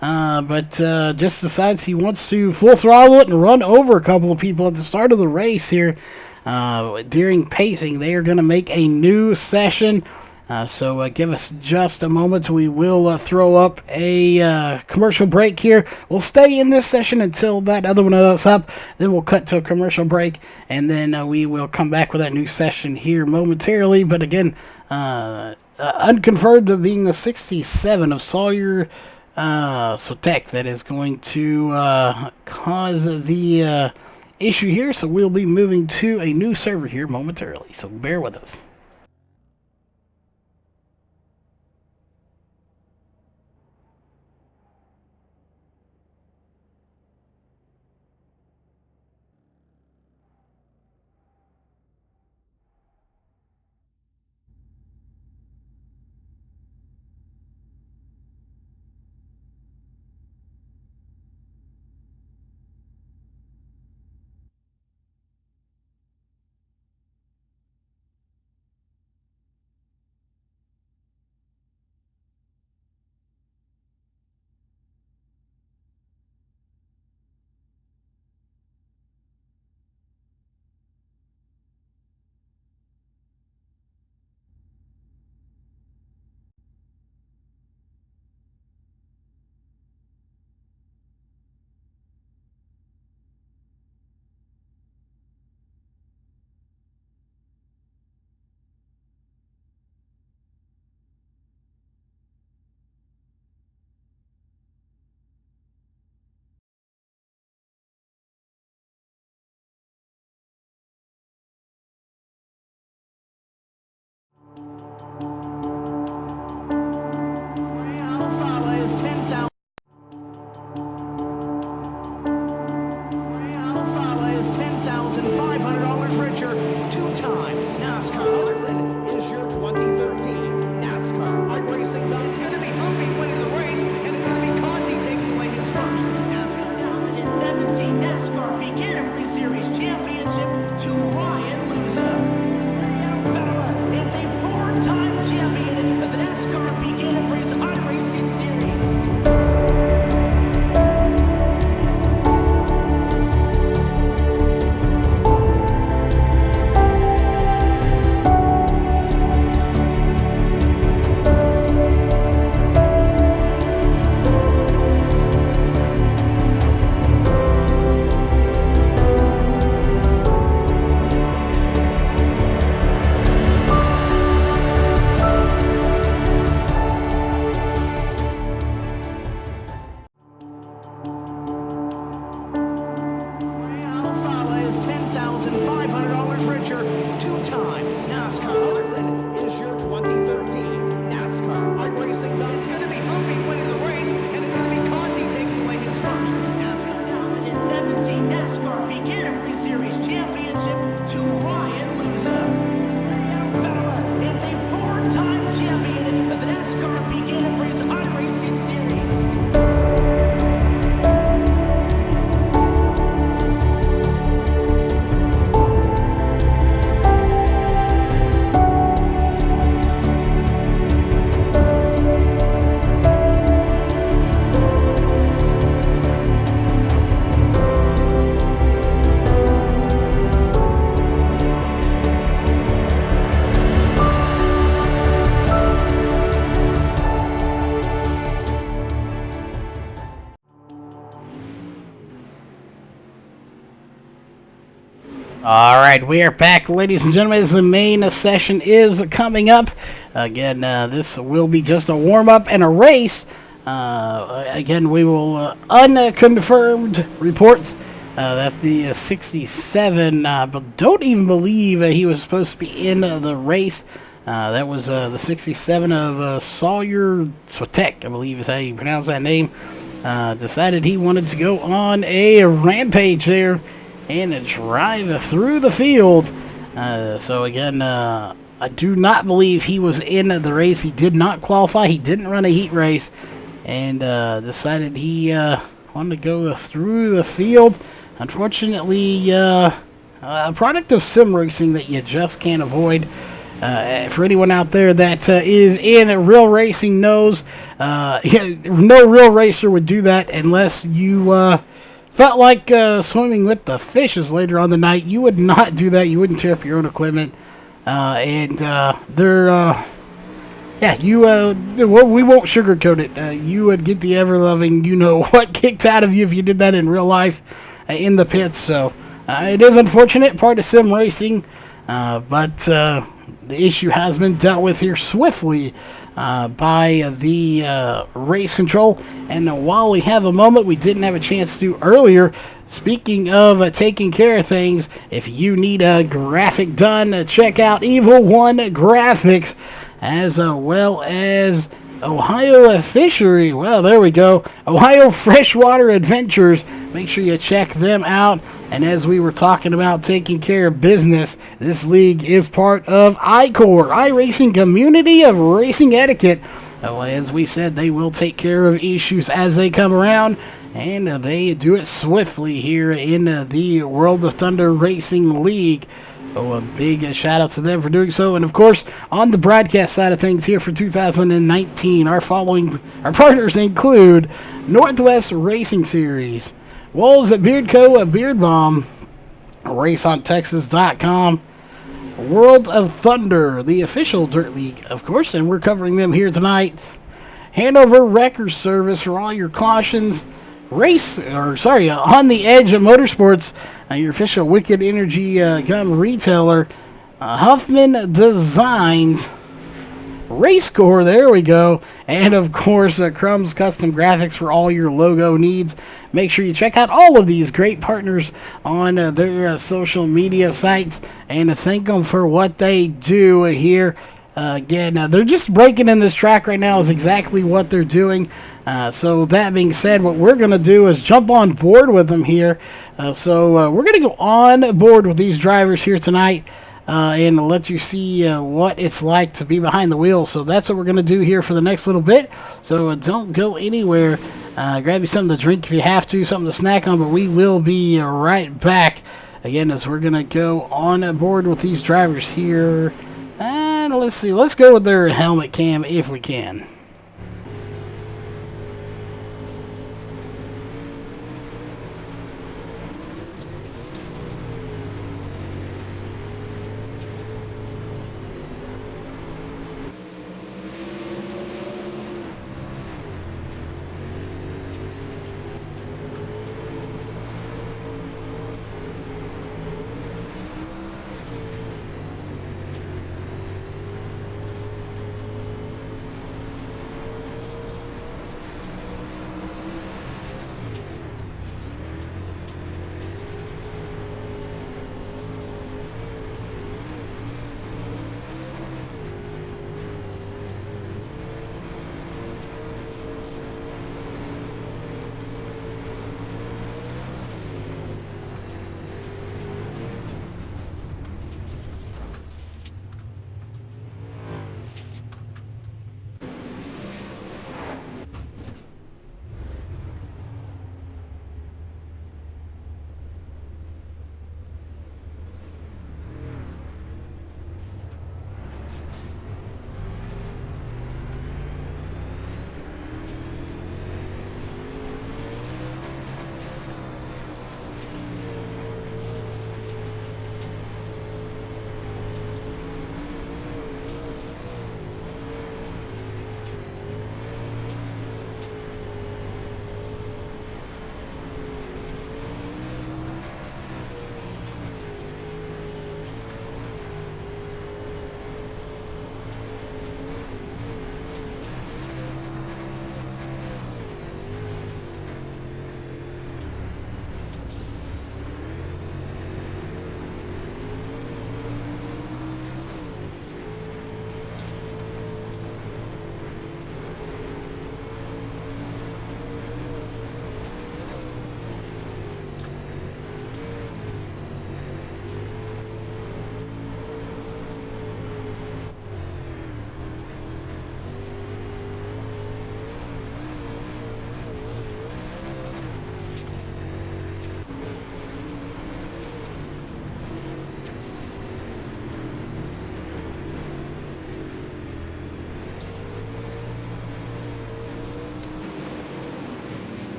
But just decides he wants to full throttle it and run over a couple of people at the start of the race here. During pacing, they are going to make a new session. So give us just a moment. We will throw up a commercial break here. We'll stay in this session until that other one is up. Then we'll cut to a commercial break, and then we will come back with that new session here momentarily. But again, unconfirmed of being the 67 of Sawyer Sotek that is going to cause the issue here. So we'll be moving to a new server here momentarily. So bear with us. $10,500 richer, two-time NASCAR. Is your 2013 NASCAR iRacing done? It's going to be Humpy winning the race, and it's going to be Conti taking away his first NASCAR. 2017 NASCAR Beginner Free Series Championship to Ryan Luza. Federer is a four-time champion of the NASCAR Beginner Free iRacing Series. $500 richer, two-time NASCAR. Is your 2013 NASCAR iRacing done? It's going to be Humpy winning the race, and it's going to be Conti taking away his first NASCAR. 2017 NASCAR Beginner Free Series Championship to Ryan Luza. Federer is a four-time champion of the NASCAR Beginner Free iRacing Series. Alright, we are back, ladies and gentlemen, as the main session is coming up. Again, this will be just a warm-up and a race. Again, we will unconfirmed reports that the 67, but don't even believe he was supposed to be in the race. That was the 67 of Sawyer Sotek, I believe is how you pronounce that name. Decided he wanted to go on a rampage there and drive through the field. So again, I do not believe he was in the race. He did not qualify. He didn't run a heat race, and decided he wanted to go through the field. Unfortunately, a product of sim racing that you just can't avoid. For anyone out there that is in real racing knows, no real racer would do that unless you felt like swimming with the fishes later on the night. You would not do that. You wouldn't tear up your own equipment. And they're yeah, we won't sugarcoat it. You would get the ever-loving, you know what, kicked out of you if you did that in real life in the pits. So it is unfortunate, part of sim racing, but the issue has been dealt with here swiftly by the race control. And while we have a moment, we didn't have a chance to earlier. Speaking of taking care of things, if you need a graphic done, check out Evil One Graphics, as well as Ohio Fishery. Well, there we go. Ohio Freshwater Adventures. Make sure you check them out. And as we were talking about taking care of business, this league is part of iCore, iRacing Community of Racing Etiquette. As we said, they will take care of issues as they come around, and they do it swiftly here in the World of Thunder Racing League. So a big shout out to them for doing so. And of course, on the broadcast side of things here for 2019, our partners include Northwest Racing Series, Wolves at Beard Co., a Beard Bomb, RaceOnTexas.com, World of Thunder, the official Dirt League, of course, and we're covering them here tonight. Hanover Wrecker Service for all your cautions. On the Edge of Motorsports, your official Wicked Energy gun retailer. Huffman Designs, Racecore, there we go. And of course, Crumbs Custom Graphics for all your logo needs. Make sure you check out all of these great partners on their social media sites and thank them for what they do here. Again, they're just breaking in this track right now is exactly what they're doing. So that being said, what we're going to do is jump on board with them here. So we're going to go on board with these drivers here tonight and let you see what it's like to be behind the wheel. So that's what we're going to do here for the next little bit. So don't go anywhere. Grab you something to drink if you have to, something to snack on, but we will be right back again as we're going to go on board with these drivers here. And let's see, let's go with their helmet cam if we can.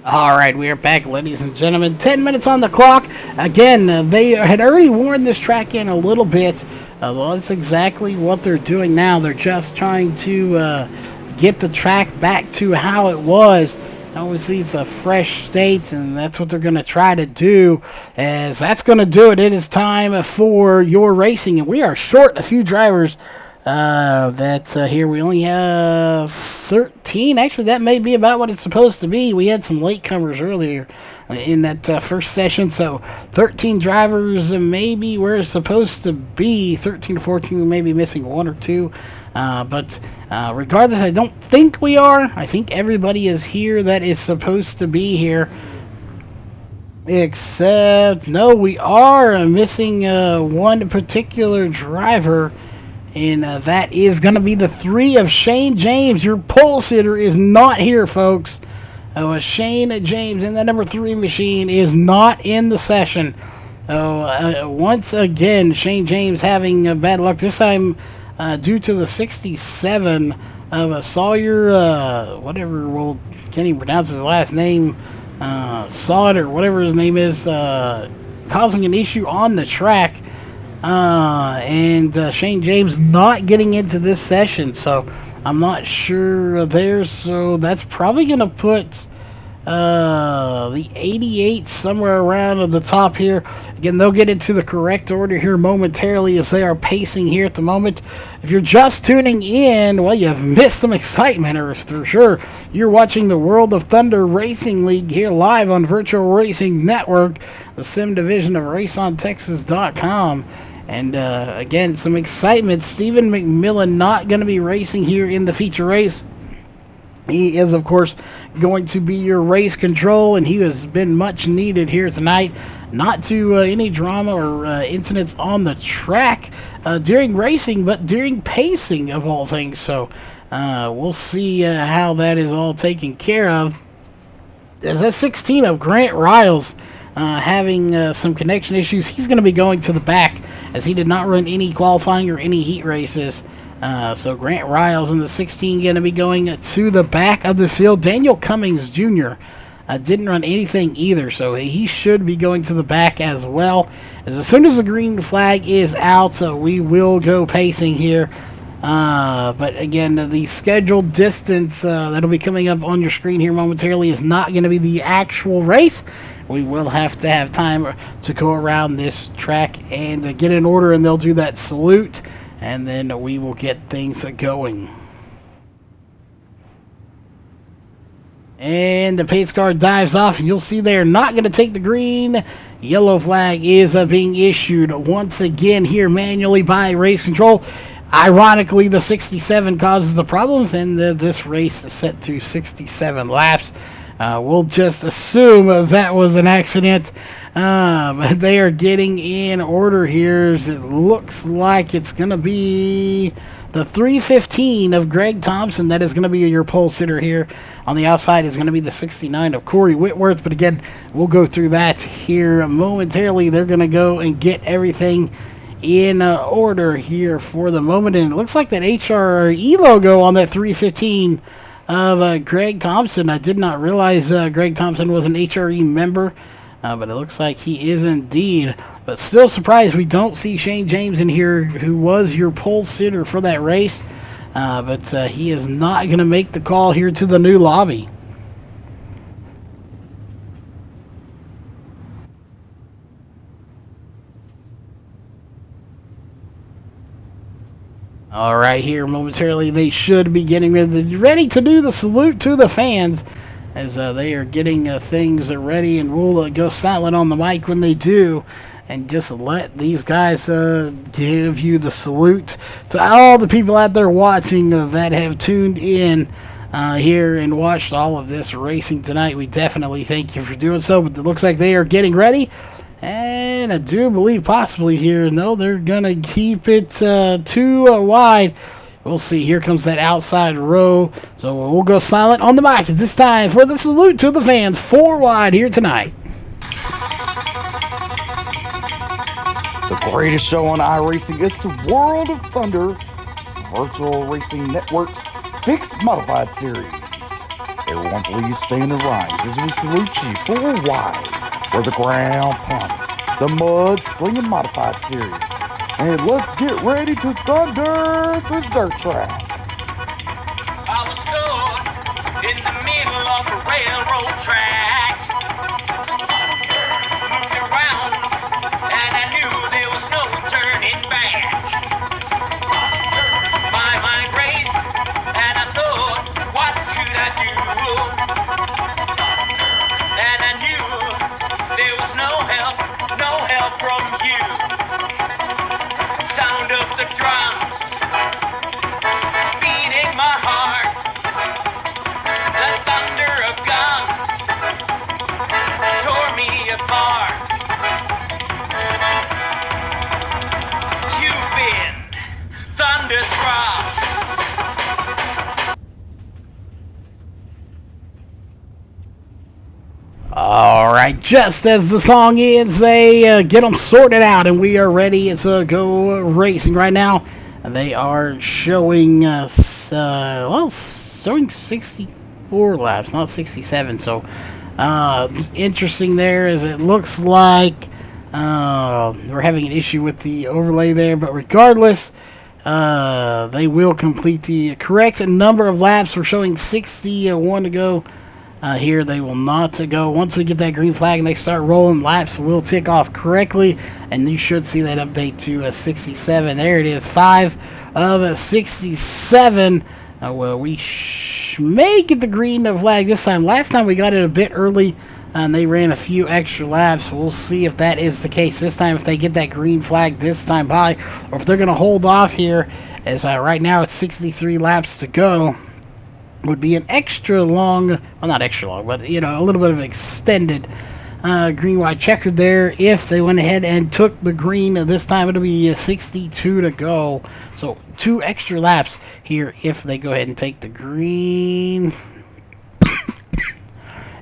All right, we are back, ladies and gentlemen. 10 minutes on the clock. Again, they had already worn this track in a little bit. Well, that's exactly what they're doing now. They're just trying to get the track back to how it was. Obviously, it's a fresh state, and that's what they're going to try to do. As that's going to do it, it is time for your racing, and we are short a few drivers. Here we only have 13. Actually, that may be about what it's supposed to be. We had some latecomers earlier in that first session, so 13 drivers maybe we're supposed to be. 13 to 14, we may be missing one or two. But regardless, I don't think we are. I think everybody is here that is supposed to be here. Except, no, we are missing one particular driver. And that is going to be the 3 of Shane James. Your pole sitter is not here, folks. Shane James in the number 3 machine is not in the session. Once again, Shane James having bad luck. This time due to the 67 of Sawyer, whatever, can't even pronounce his last name, Sod or whatever his name is, causing an issue on the track. And Shane James not getting into this session, so I'm not sure there. So that's probably going to put the 88 somewhere around at the top here. Again, they'll get into the correct order here momentarily as they are pacing here at the moment. If you're just tuning in, well, you've missed some excitement, or for sure. You're watching the World of Thunder Racing League here live on Virtual Racing Network, the sim division of RaceOnTexas.com. And again, some excitement. Stephen McMillan not going to be racing here in the feature race. He is, of course, going to be your race control, and he has been much needed here tonight. Not to any drama or incidents on the track during racing, but during pacing, of all things. So we'll see how that is all taken care of. There's that 16 of Grant Riles having some connection issues. He's going to be going to the back as he did not run any qualifying or any heat races. So Grant Riles in the 16 going to be going to the back of this field. Daniel Cummings Jr. Didn't run anything either, so he should be going to the back as well. As soon as the green flag is out, we will go pacing here. But again, the scheduled distance that'll be coming up on your screen here momentarily is not going to be the actual race. We will have to have time to go around this track and get in order, and they'll do that salute, and then we will get things going. And the pace car dives off, and you'll see they're not going to take the green. Yellow flag is being issued once again here manually by race control. Ironically, the 67 causes the problems, and this race is set to 67 laps. We'll just assume that was an accident. But they are getting in order here. It looks like it's going to be the 315 of Greg Thompson. That is going to be your pole sitter here. On the outside is going to be the 69 of Corey Whitworth. But again, we'll go through that here momentarily. They're going to go and get everything in order here for the moment. And it looks like that HRE logo on that 315 of Greg Thompson. I did not realize Greg Thompson was an HRE member, but it looks like he is indeed. But still surprised we don't see Shane James in here, who was your pole sitter for that race. But he is not going to make the call here to the new lobby. All right, here momentarily they should be getting ready to do the salute to the fans as they are getting things ready, and we'll go silent on the mic when they do and just let these guys give you the salute to all the people out there watching that have tuned in here and watched all of this racing tonight. We definitely thank you for doing so, but it looks like they are getting ready. And I do believe possibly here, no, they're going to keep it too wide. We'll see. Here comes that outside row. So we'll go silent on the mic at this time for the salute to the fans. 4 wide here tonight. The greatest show on iRacing is the World of Thunder Virtual Racing Network's Fixed Modified Series. Everyone please stand and rise as we salute you full wide, where the ground pounding, the mud slinging modified series. And let's get ready to thunder the dirt track. I was stood in the middle of a railroad track, moved around, and I knew there was no turning back. My mind raced, and I thought, what could I do? And I knew there was no help from you. Sound of the drums beating my heart, the thunder of guns tore me apart. You've been thunderstruck. Alright, just as the song ends, they get them sorted out, and we are ready to go racing right now. They are showing showing 64 laps, not 67. So, interesting there, as it looks like we're having an issue with the overlay there, but regardless, they will complete the correct number of laps. We're showing 61 to go. Here they will not go. Once we get that green flag and they start rolling, laps will tick off correctly, and you should see that update to 67. There it is, 5 of 67. Well, we may get the green flag this time. Last time we got it a bit early, and they ran a few extra laps. We'll see if that is the case this time, if they get that green flag this time by, or if they're going to hold off here, as right now it's 63 laps to go. Would be an extra long, well, not extra long, but, you know, a little bit of extended green-white checkered there. If they went ahead and took the green this time, it'll be 62 to go. So 2 extra laps here if they go ahead and take the green.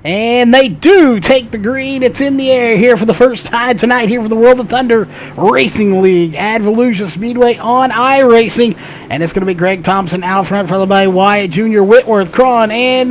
And they do take the green. It's in the air here for the first time tonight here for the World of Thunder Racing League at Volusia Speedway on iRacing. And it's going to be Greg Thompson out front, followed by Wyatt Jr., Whitworth, Cron, and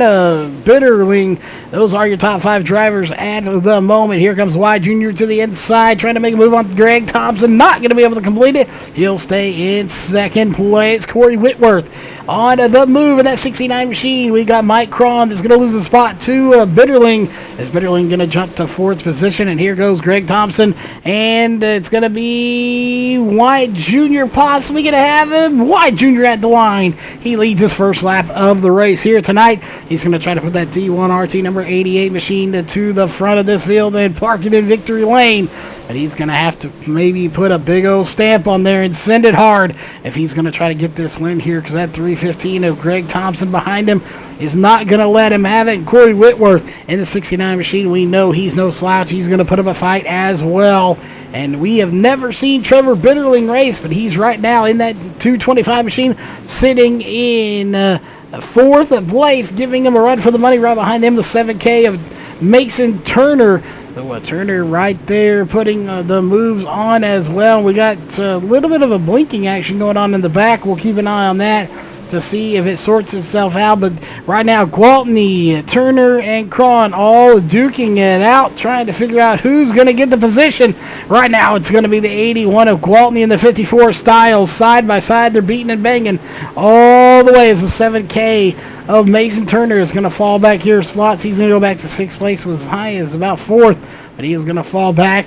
Bitterling. Those are your top 5 drivers at the moment. Here comes Wyatt Jr. to the inside, trying to make a move on Greg Thompson. Not going to be able to complete it. He'll stay in second place. Corey Whitworth on the move in that 69 machine. We got Mike Cron that's going to lose a spot to Bitterling. Is Bitterling going to jump to 4th position? And here goes Greg Thompson. And it's going to be Wyatt Jr. possibly going to have him. Wyatt Jr. at the line. He leads his first lap of the race here tonight. He's going to try to put that D1 RT number 88 machine to the front of this field and park it in victory lane. But he's going to have to maybe put a big old stamp on there and send it hard if he's going to try to get this win here, because that 315 of Greg Thompson behind him is not going to let him have it. And Corey Whitworth in the 69 machine, we know he's no slouch. He's going to put up a fight as well. And we have never seen Trevor Bitterling race, but he's right now in that 225 machine, sitting in 4th place, giving him a run for the money. Right behind him, the 7K of Mason Turner. So Turner right there putting the moves on as well. We got a little bit of a blinking action going on in the back. We'll keep an eye on that to see if it sorts itself out. But right now, Gwaltney, Turner, and Cron all duking it out, trying to figure out who's going to get the position. Right now, it's going to be the 81 of Gwaltney and the 54 Styles. Side by side, they're beating and banging all the way as the 7K of Mason Turner is going to fall back here spots. He's going to go back to 6th place, was as high as about 4th, but he is going to fall back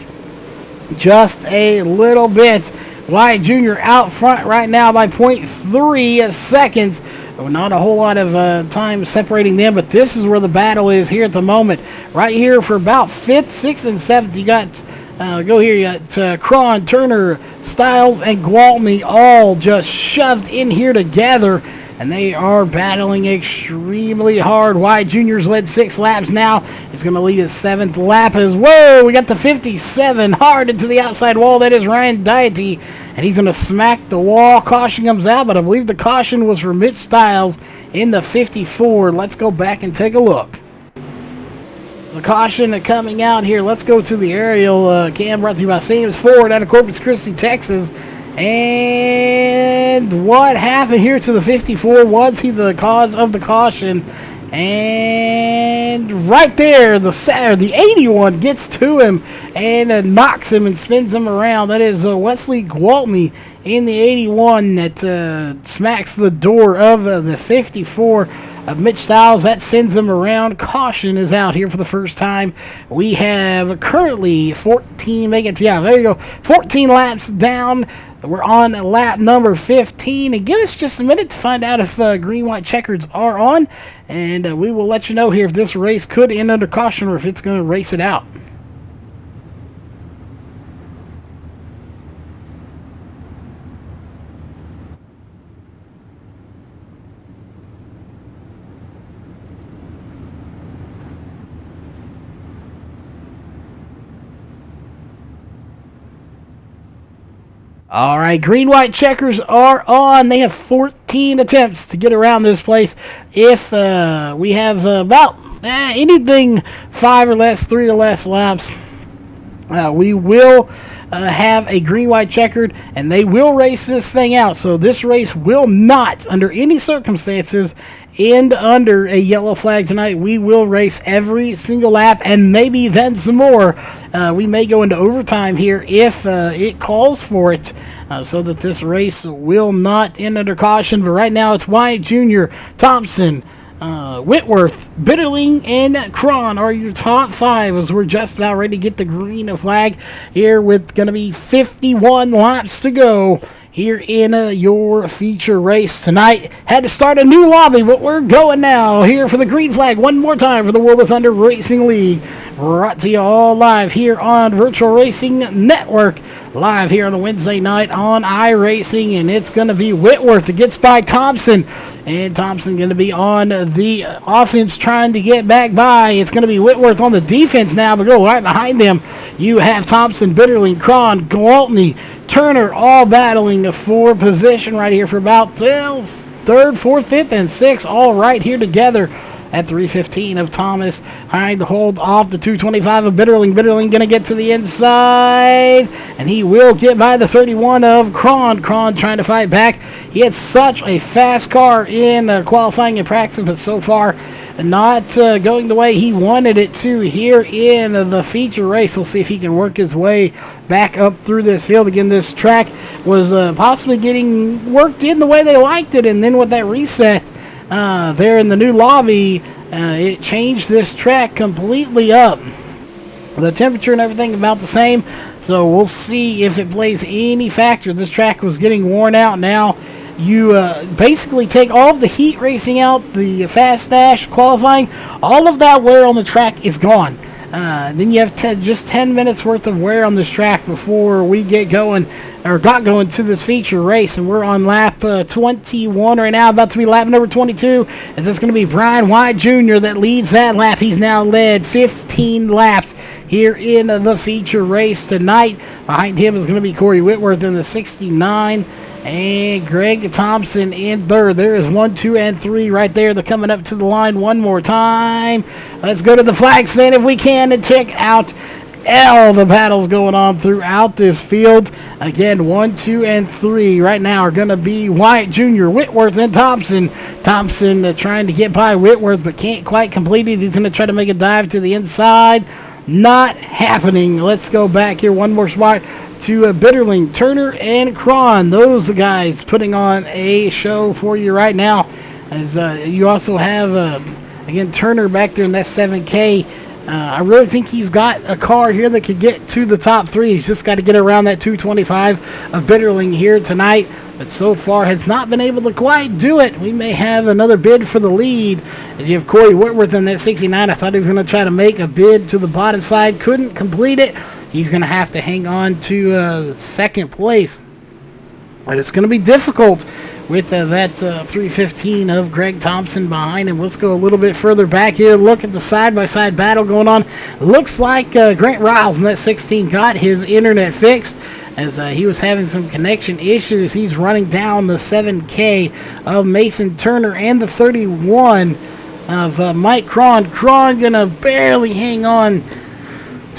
just a little bit. Wyatt Jr. out front right now by 0.3 seconds. Not a whole lot of time separating them, but this is where the battle is here at the moment. Right here for about 5th, 6th, and 7th, you got you got Cron, Turner, Styles, and Gwaltney all just shoved in here together. And they are battling extremely hard. Wyatt Jr.'s led 6 laps now. He's going to lead his 7th lap as well. We got the 57 hard into the outside wall. That is Ryan Diety. And he's going to smack the wall. Caution comes out, but I believe the caution was for Mitch Styles in the 54. Let's go back and take a look. The caution coming out here. Let's go to the aerial cam brought to you by Sam's Ford out of Corpus Christi, Texas. And what happened here to the 54? Was he the cause of the caution? And right there, the 81 gets to him and knocks him and spins him around. That is Wesley Gwaltney in the 81 that smacks the door of the 54 of Mitch Styles. That sends him around. Caution is out here for the first time. We have currently 14, there you go, 14 laps down. We're on lap number 15, and give us just a minute to find out if green, white checkers are on, and we will let you know here if this race could end under caution or if it's going to race it out. All right, green, white checkers are on. They have 14 attempts to get around this place. If we have about anything 5 or less, 3 or less laps, we will have a green, white checkered, and they will race this thing out. So this race will not, under any circumstances, end under a yellow flag tonight. We will race every single lap, and maybe then some more. We may go into overtime here if it calls for it, so that this race will not end under caution. But right now it's Wyatt Jr., Thompson, Whitworth, Bitterling, and Cron are your top 5 as we're just about ready to get the green flag here with going to be 51 laps to go here in your feature race tonight. Had to start a new lobby, but we're going now here for the green flag one more time for the World of Thunder Racing League. Brought to you all live here on Virtual Racing Network. Live here on a Wednesday night on iRacing, and it's going to be Whitworth that gets by Thompson. And Thompson going to be on the offense trying to get back by. It's going to be Whitworth on the defense now, but go right behind them. You have Thompson, Bitterling, Cron, Gwaltney, Turner all battling for position right here for about 3rd, 4th, 5th, and 6th, all right here together at 315 of Thomas. Hind hold off the 225 of Bitterling. Bitterling going to get to the inside, and he will get by the 31 of Cron. Cron trying to fight back. He had such a fast car in qualifying and practice, but so far not going the way he wanted it to here in the feature race. We'll see if he can work his way back up through this field. Again, this track was possibly getting worked in the way they liked it, and then with that reset there in the new lobby, it changed this track completely up. The temperature and everything about the same, so we'll see if it plays any factor. This track was getting worn out now. You basically take all of the heat racing out, the fast dash, qualifying, all of that wear on the track is gone. Then you have just 10 minutes worth of wear on this track before we get going, or got going to this feature race, and we're on lap 21 right now, about to be lap number 22. As it's going to be Brian White Jr. that leads that lap. He's now led 15 laps here in the feature race tonight. Behind him is going to be Corey Whitworth in the 69. And Greg Thompson in 3rd. There is 1, 2, and 3 right there. They're coming up to the line one more time. Let's go to the flag stand if we can and check out all the battles going on throughout this field. Again, 1, 2, and 3 right now are going to be Wyatt Jr., Whitworth, and Thompson. Thompson trying to get by Whitworth but can't quite complete it. He's going to try to make a dive to the inside. Not happening. Let's go back here one more spot to Bitterling, Turner, and Cron. Those are the guys putting on a show for you right now. As you also have, again, Turner back there in that 7K. I really think he's got a car here that could get to the top 3. He's just got to get around that 225 of Bitterling here tonight, but so far has not been able to quite do it. We may have another bid for the lead. As you have Corey Whitworth in that 69. I thought he was going to try to make a bid to the bottom side. Couldn't complete it. He's going to have to hang on to 2nd place. But it's going to be difficult with that 315 of Greg Thompson behind him. Let's go a little bit further back here. Look at the side-by-side battle going on. Looks like Grant Riles in that 16 got his internet fixed as he was having some connection issues. He's running down the 7K of Mason Turner and the 31 of Mike Cron. Cron going to barely hang on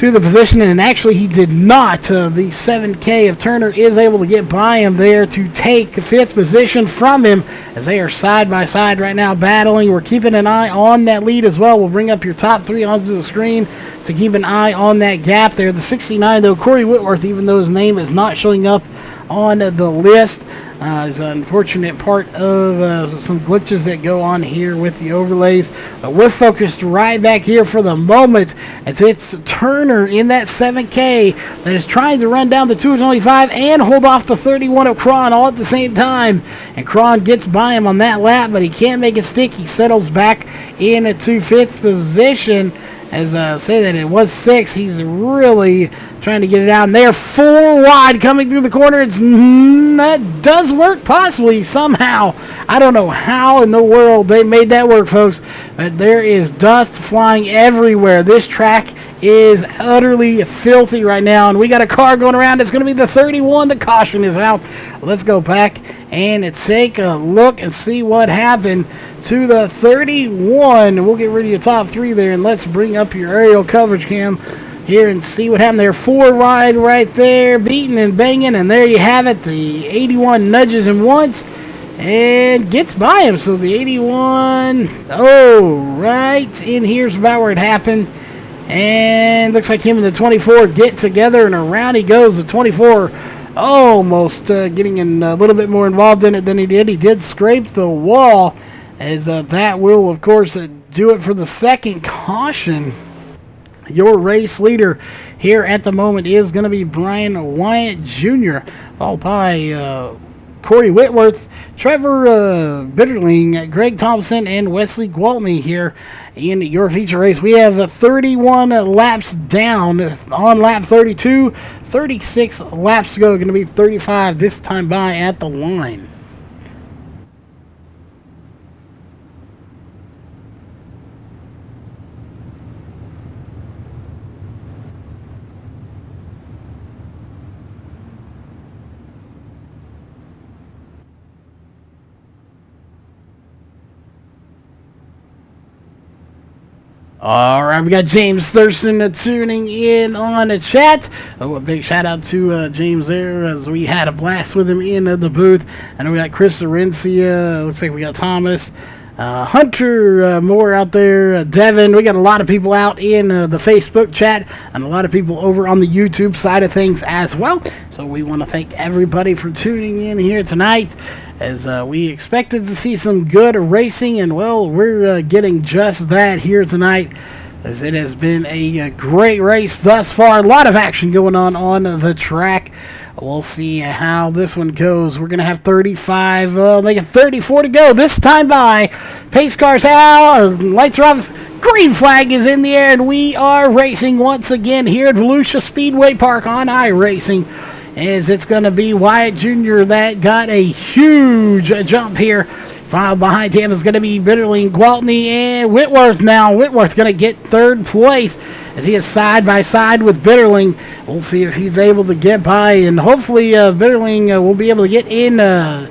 to the position, and actually he did not. The 7K of Turner is able to get by him there to take 5th position from him, as they are side by side right now battling. We're keeping an eye on that lead as well. We'll bring up your top 3 onto the screen to keep an eye on that gap there. The 69, though, Corey Whitworth, even though his name is not showing up on the list, is an unfortunate part of some glitches that go on here with the overlays. But we're focused right back here for the moment, as it's Turner in that 7K that is trying to run down the 225 and hold off the 31 of Cron all at the same time. And Cron gets by him on that lap, but he can't make it stick. He settles back into 5th position. As I say that it was 6, he's really trying to get it out. And they're 4 wide coming through the corner. That does work possibly somehow. I don't know how in the world they made that work, folks. But there is dust flying everywhere. This track is utterly filthy right now. And we got a car going around. It's going to be the 31. The caution is out. Let's go back and take a look and see what happened to the 31. We'll get rid of your top 3 there, and let's bring up your aerial coverage cam here and see what happened there. 4 wide right there, beating and banging, and there you have it. The 81 nudges him once and gets by him. So the 81, right in here's about where it happened. And looks like him and the 24 get together, and around he goes. The 24 almost getting in a little bit more involved in it than he did. He did scrape the wall, as that will, of course, do it for the second caution. Your race leader here at the moment is going to be Brian Wyatt Jr., followed by Corey Whitworth, Trevor Bitterling, Greg Thompson, and Wesley Gwaltney here in your feature race. We have 31 laps down on lap 32, 36 laps to go. Going to be 35 this time by at the line. All right, we got James Thurston tuning in on the chat. A big shout out to James there, as we had a blast with him in the booth. I know we got Chris Arencia. Looks like we got Thomas, Hunter Moore out there, Devin. We got a lot of people out in the Facebook chat, and a lot of people over on the YouTube side of things as well. So we want to thank everybody for tuning in here tonight, as we expected to see some good racing, and well, we're getting just that here tonight, as it has been a great race thus far. A lot of action going on the track. We'll see how this one goes. We're going to have 35, make it 34 to go this time by. Pace cars out, lights are off, green flag is in the air, and we are racing once again here at Volusia Speedway Park on iRacing, as it's going to be Wyatt Jr. that got a huge jump here. Followed behind him is going to be Bitterling, Gwaltney, and Whitworth now. Whitworth going to get 3rd place, as he is side by side with Bitterling. We'll see if he's able to get by, and hopefully Bitterling will be able to get in the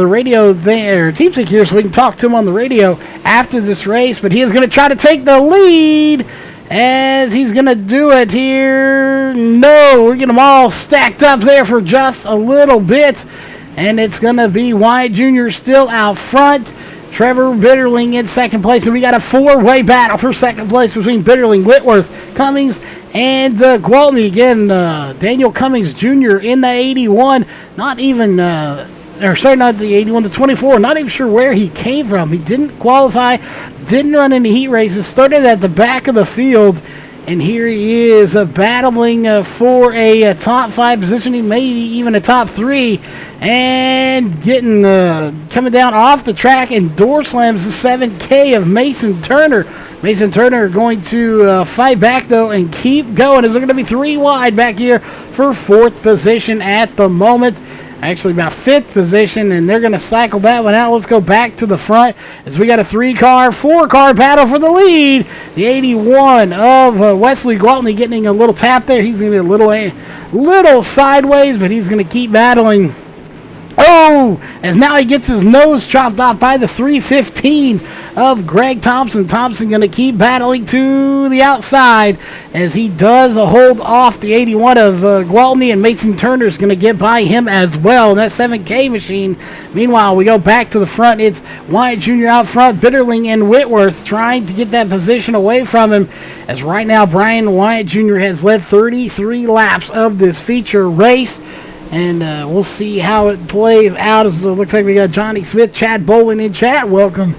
radio there, Teamspeak here, so we can talk to him on the radio after this race. But he is going to try to take the lead, as he's going to do it here. No, we're getting them all stacked up there for just a little bit. And it's going to be Wyatt Jr. still out front. Trevor Bitterling in 2nd place. And we got a 4-way battle for 2nd place between Bitterling, Whitworth, Cummings, and Gwaltney. Again, Daniel Cummings Jr. in the 81. Not even... not the 81, the 24. Not even sure where he came from. He didn't qualify, didn't run any heat races, started at the back of the field, and here he is battling for a top 5 positioning, maybe even a top 3, and getting coming down off the track and door slams the 7K of Mason Turner. Mason Turner going to fight back, though, and keep going, as they're going to be 3 wide back here for 4th position at the moment. Actually about 5th position, and they're going to cycle that one out. Let's go back to the front, as we got a 3-car, 4-car battle for the lead. The 81 of Wesley Gwaltney getting a little tap there. He's going to be a little sideways, but he's going to keep battling. Oh, Oh, as now he gets his nose chopped off by the 315 of Greg Thompson. Thompson going to keep battling to the outside as he does hold off the 81 of Gwaltney, and Mason Turner's going to get by him as well in that 7K machine. Meanwhile, we go back to the front. It's Wyatt Jr. out front, Bitterling and Whitworth trying to get that position away from him, as right now Brian Wyatt Jr. has led 33 laps of this feature race. And we'll see how it plays out. As it looks like we got Johnny Smith, Chad Bolin in chat. Welcome,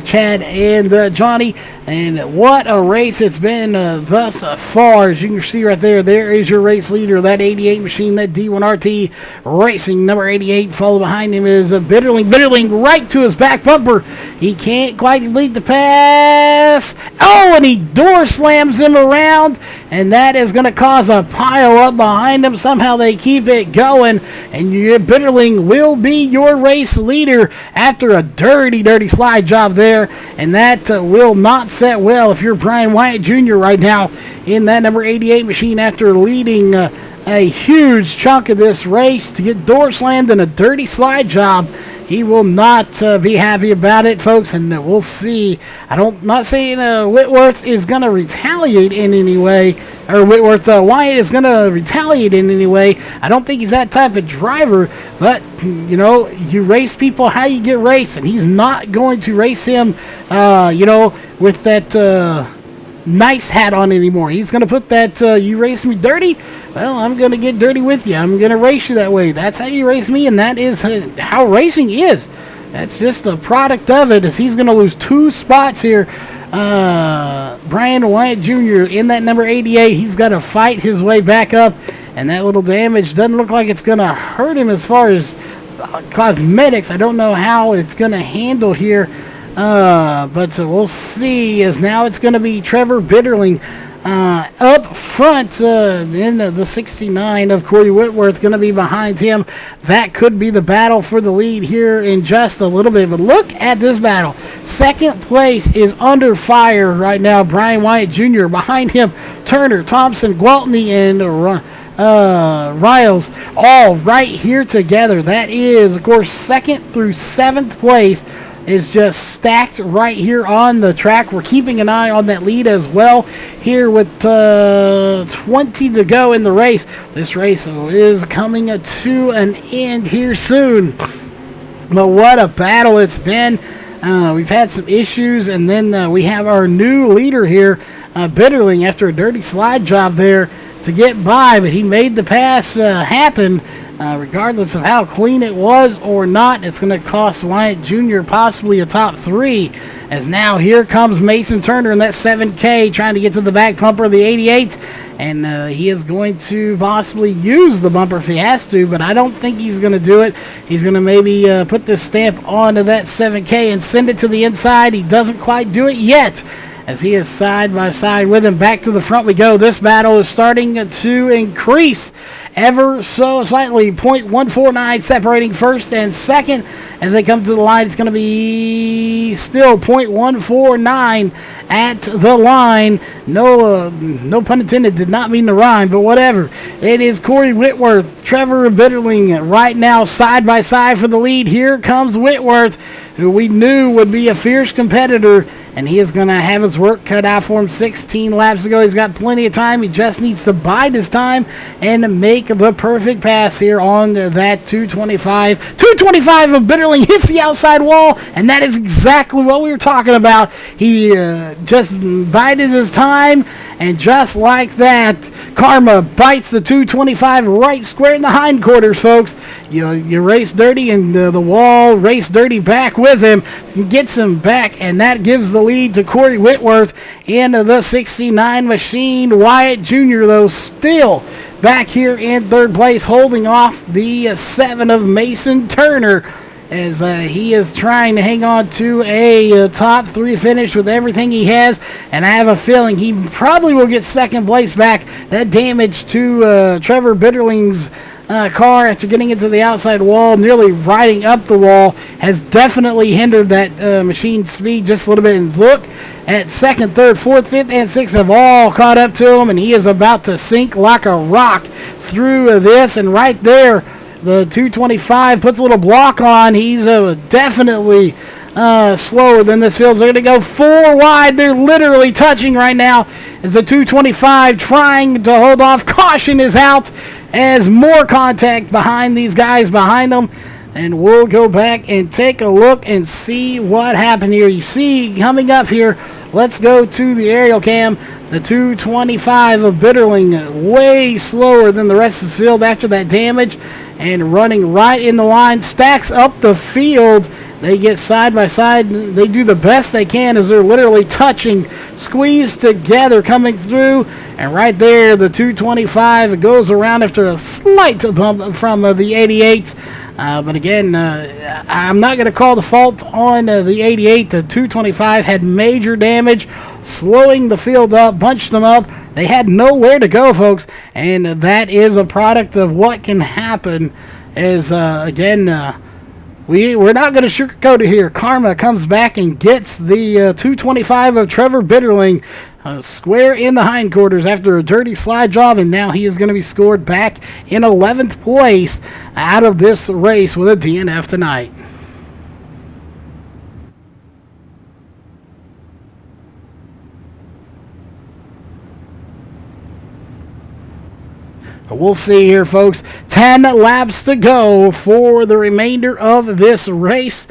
Chad and Johnny. And what a race it's been thus far. As you can see right there, there is your race leader, that 88 machine, that D1RT Racing, number 88. Followed behind him is Bitterling. Bitterling right to his back bumper. He can't quite complete the pass. Oh, and he door slams him around. And that is going to cause a pile up behind him. Somehow they keep it going. And your Bitterling will be your race leader after a dirty, dirty slide job there. And that will not set well if you're Brian Wyatt Jr. right now in that number 88 machine after leading a huge chunk of this race to get door slammed in a dirty slide job. He will not be happy about it, folks, and we'll see. Not saying Whitworth is going to retaliate in any way, or Wyatt is going to retaliate in any way. I don't think he's that type of driver, but, you know, you race people how you get raced, and he's not going to race him, with that nice hat on anymore. He's going to put that, you race me dirty? Well, I'm going to get dirty with you. I'm going to race you that way. That's how you race me, and that is how racing is. That's just a product of it, as he's going to lose 2 spots here. Brian Wyatt Jr. in that number 88. He's got to fight his way back up, and that little damage doesn't look like it's going to hurt him as far as cosmetics. I don't know how it's going to handle here. But we'll see, as now it's going to be Trevor Bitterling up front in the 69 of Corey Whitworth going to be behind him. That could be the battle for the lead here in just a little bit. But look at this battle. Second place is under fire right now. Brian Wyatt Jr. behind him. Turner, Thompson, Gwaltney, and Riles all right here together. That is, of course, 2nd through 7th place is just stacked right here on the track. We're keeping an eye on that lead as well here with 20 to go in the race. This race is coming to an end here soon. But what a battle it's been. We've had some issues, and then we have our new leader here, Bitterling, after a dirty slide job there to get by, but he made the pass happen. Regardless of how clean it was or not, it's going to cost Wyatt Jr. possibly a top 3. As now here comes Mason Turner in that 7K trying to get to the back bumper of the 88. And he is going to possibly use the bumper if he has to, but I don't think he's going to do it. He's going to maybe put this stamp onto that 7K and send it to the inside. He doesn't quite do it yet, as he is side by side with him. Back to the front we go. This battle is starting to increase ever so slightly. 0.149 separating first and second. As they come to the line, it's going to be still 0.149 at the line. No pun intended, did not mean to rhyme, but whatever. It is Corey Whitworth, Trevor Bitterling right now side by side for the lead. Here comes Whitworth, who we knew would be a fierce competitor, and he is going to have his work cut out for him. 16 laps ago, he's got plenty of time. He just needs to bide his time and make the perfect pass here on that 225. 225 of Bitterling hits the outside wall, and that is exactly what we were talking about. He just bided his time, and just like that, karma bites the 225 right square in the hindquarters, folks. You race dirty, and the wall race dirty back with him. He gets him back, and that gives the lead to Corey Whitworth in the 69 machine. Wyatt Jr., though, still back here in third place, holding off the 7 of Mason Turner, as he is trying to hang on to a top 3 finish with everything he has, and I have a feeling he probably will get second place back. That damage to Trevor Bitterling's car after getting into the outside wall, nearly riding up the wall, has definitely hindered that machine's speed just a little bit. And look at 2nd, 3rd, 4th, 5th, and 6th have all caught up to him, and he is about to sink like a rock through this. And right there, The 225 puts a little block on. He's definitely slower than this field. They're going to go 4 wide. They're literally touching right now as the 225 trying to hold off. Caution is out as more contact behind these guys behind them. And we'll go back and take a look and see what happened here. You see coming up here, let's go to the aerial cam. The 225 of Bitterling way slower than the rest of the field after that damage and running right in the line. Stacks up the field. They get side by side. They do the best they can as they're literally touching, squeezed together coming through. And right there, the 225 goes around after a slight bump from the 88. But again, I'm not going to call the fault on the 88. The 225 had major damage, slowing the field up, bunched them up. They had nowhere to go, folks. And that is a product of what can happen as, again, we're not going to sugarcoat it here. Karma comes back and gets the 225 of Trevor Bitterling square in the hindquarters after a dirty slide job, and now he is going to be scored back in 11th place out of this race with a DNF tonight. We'll see here, folks. 10 laps to go for the remainder of this race.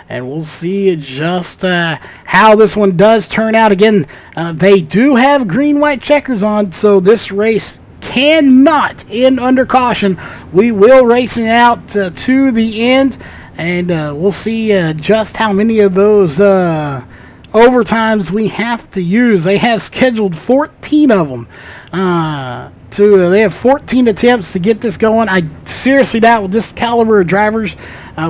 And we'll see just how this one does turn out. Again, they do have green-white checkers on, so this race cannot end under caution. We will race it out to the end, and we'll see just how many of those overtimes we have to use. They have scheduled 14 of them. They have 14 attempts to get this going. I seriously doubt with this caliber of drivers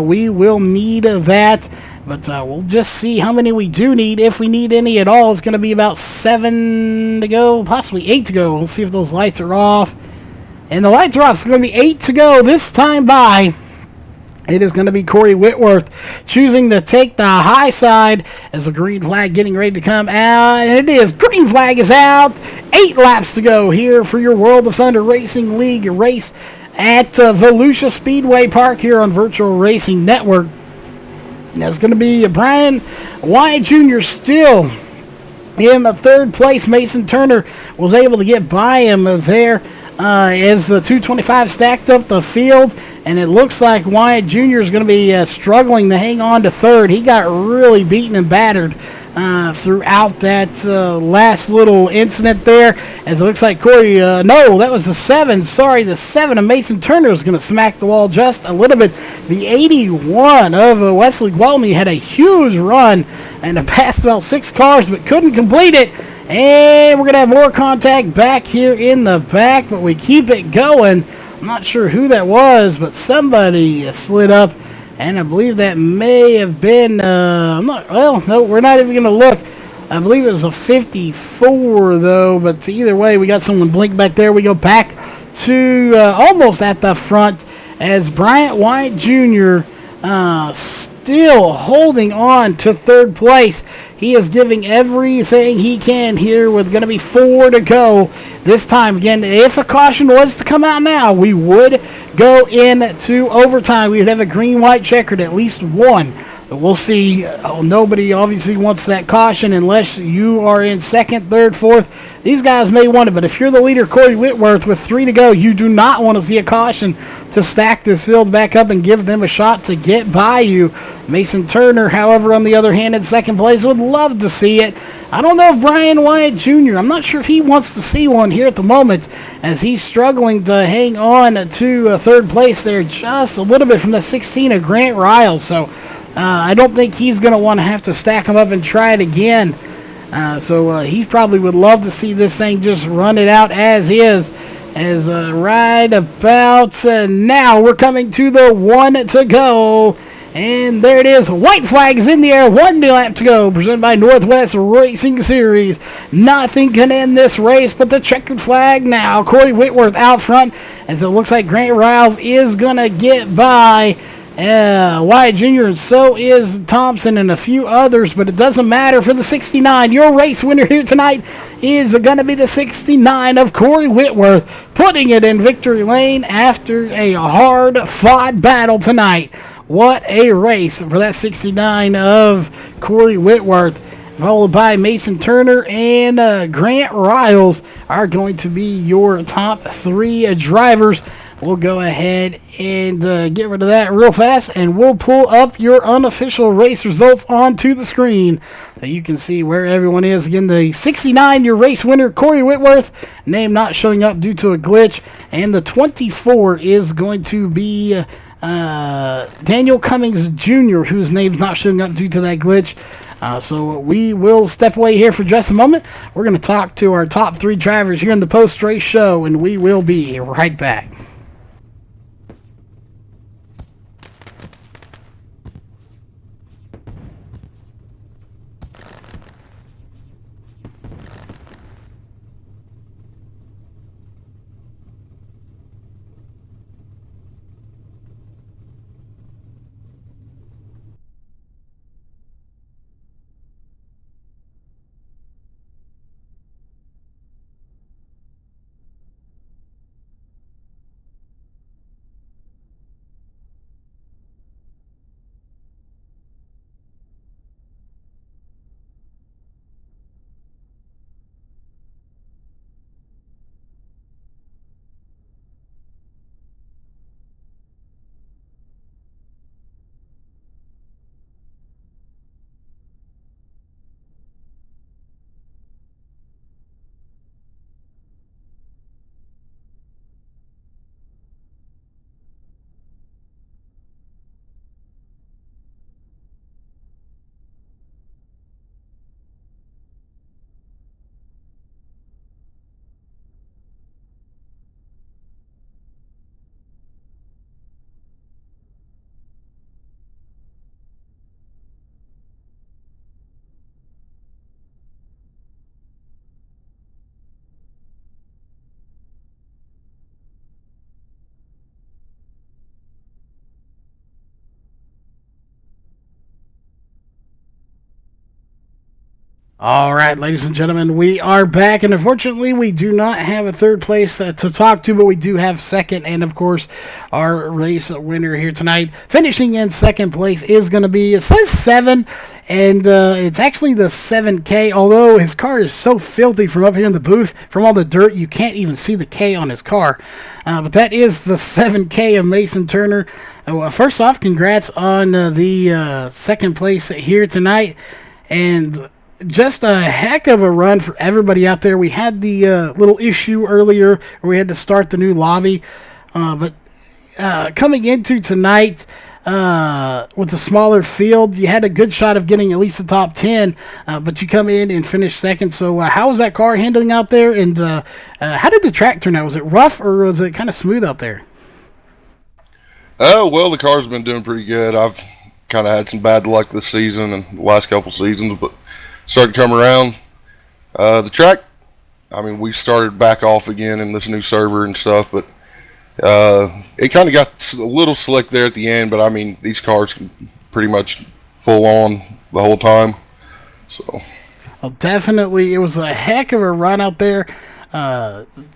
we will need that, but we'll just see how many we do need. If we need any at all, it's going to be about 7 to go, possibly 8 to go. We'll see if those lights are off. And the lights are off. It's going to be 8 to go this time by. It is going to be Corey Whitworth choosing to take the high side as the green flag getting ready to come out. And it is. Green flag is out. 8 laps to go here for your World of Thunder Racing League race at Volusia Speedway Park here on Virtual Racing Network. And that's going to be Brian Wyatt Jr. still in the 3rd place. Mason Turner was able to get by him there as the 225 stacked up the field. And it looks like Wyatt Jr. is going to be struggling to hang on to 3rd. He got really beaten and battered throughout that last little incident there. As it looks like Corey, no, that was the 7. Sorry, the 7 of Mason Turner is going to smack the wall just a little bit. The 81 of Wesley Guelmy had a huge run and passed about 6 cars but couldn't complete it. And we're going to have more contact back here in the back, but we keep it going. I'm not sure who that was, but somebody slid up, and I believe that may have been, no, we're not even going to look. I believe it was a 54, though, but either way, we got someone blink back there. We go back to almost at the front as Bryant Wyatt Jr. Still holding on to 3rd place. He is giving everything he can here with going to be 4 to go this time. Again, if a caution was to come out now, we would go into overtime. We would have a green-white checkered, at least 1. But we'll see. Nobody obviously wants that caution unless you are in 2nd, 3rd, 4th. These guys may want it, but if you're the leader, Corey Whitworth, with 3 to go, you do not want to see a caution to stack this field back up and give them a shot to get by you. Mason Turner, however, on the other hand, in 2nd place, would love to see it. I don't know if Brian Wyatt Jr., I'm not sure if he wants to see one here at the moment as he's struggling to hang on to 3rd place there just a little bit from the 16 of Grant Riles. So I don't think he's going to want to have to stack him up and try it again. So he probably would love to see this thing just run it out as is. As right about now, we're coming to the 1 to go. And there it is. White flag is in the air. 1 lap to go. Presented by Northwest Racing Series. Nothing can end this race but the checkered flag now. Corey Whitworth out front. As it looks like Grant Riles is going to get by Wyatt Jr. and so is Thompson and a few others. But it doesn't matter for the 69. Your race winner here tonight is going to be the 69 of Corey Whitworth, putting it in victory lane after a hard-fought battle tonight. What a race for that 69 of Corey Whitworth, followed by Mason Turner and Grant Riles are going to be your top three drivers. We'll go ahead and get rid of that real fast, and we'll pull up your unofficial race results onto the screen so you can see where everyone is. Again, the 69, your race winner, Corey Whitworth, name not showing up due to a glitch, and the 24 is going to be Daniel Cummings Jr., whose name's not showing up due to that glitch. So we will step away here for just a moment. We're going to talk to our top three drivers here in the post-race show, and we will be right back. All right, ladies and gentlemen, we are back, and unfortunately, we do not have a third place to talk to, but we do have second, and of course, our race winner here tonight, finishing in second place, is going to be, it says 7, and it's actually the 7K, although his car is so filthy from up here in the booth, from all the dirt, you can't even see the K on his car, but that is the 7K of Mason Turner. First off, congrats on the second place here tonight, and just a heck of a run for everybody out there. We had the little issue earlier where we had to start the new lobby, but coming into tonight with the smaller field, you had a good shot of getting at least the top 10, but you come in and finish second. So how was that car handling out there, and how did the track turn out? Was it rough or was it kind of smooth out there? Well, the car's been doing pretty good. I've kind of had some bad luck this season and the last couple seasons, but started to come around. The track, I mean, we started back off again in this new server and stuff, but it kind of got a little slick there at the end. But I mean, these cars can pretty much full on the whole time. So, well, definitely, it was a heck of a run out there.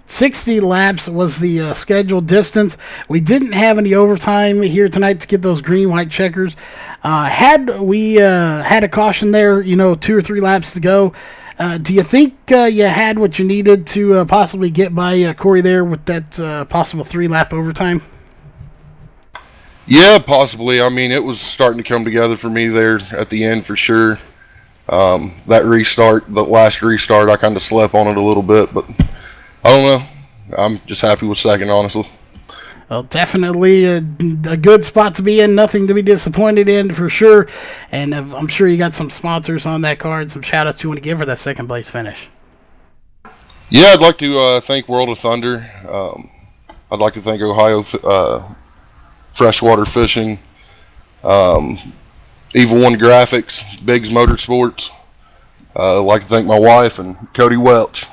60 laps was the scheduled distance. We didn't have any overtime here tonight to get those green-white checkers. Had we had a caution there, 2 or 3 laps to go, do you think you had what you needed to possibly get by Corey there with that possible 3-lap overtime? yeah, possibly. I mean, it was starting to come together for me there at the end for sure. That restart, the last restart, I kind of slept on it a little bit, but I don't know. I'm just happy with second, honestly. Well, definitely a good spot to be in, nothing to be disappointed in for sure. And I'm sure you got some sponsors on that card, some shout outs you want to give for that second place finish. Yeah, I'd like to thank World of Thunder. I'd like to thank Ohio Freshwater Fishing, Evil One Graphics, Biggs Motorsports. I'd like to thank my wife and Cody Welch.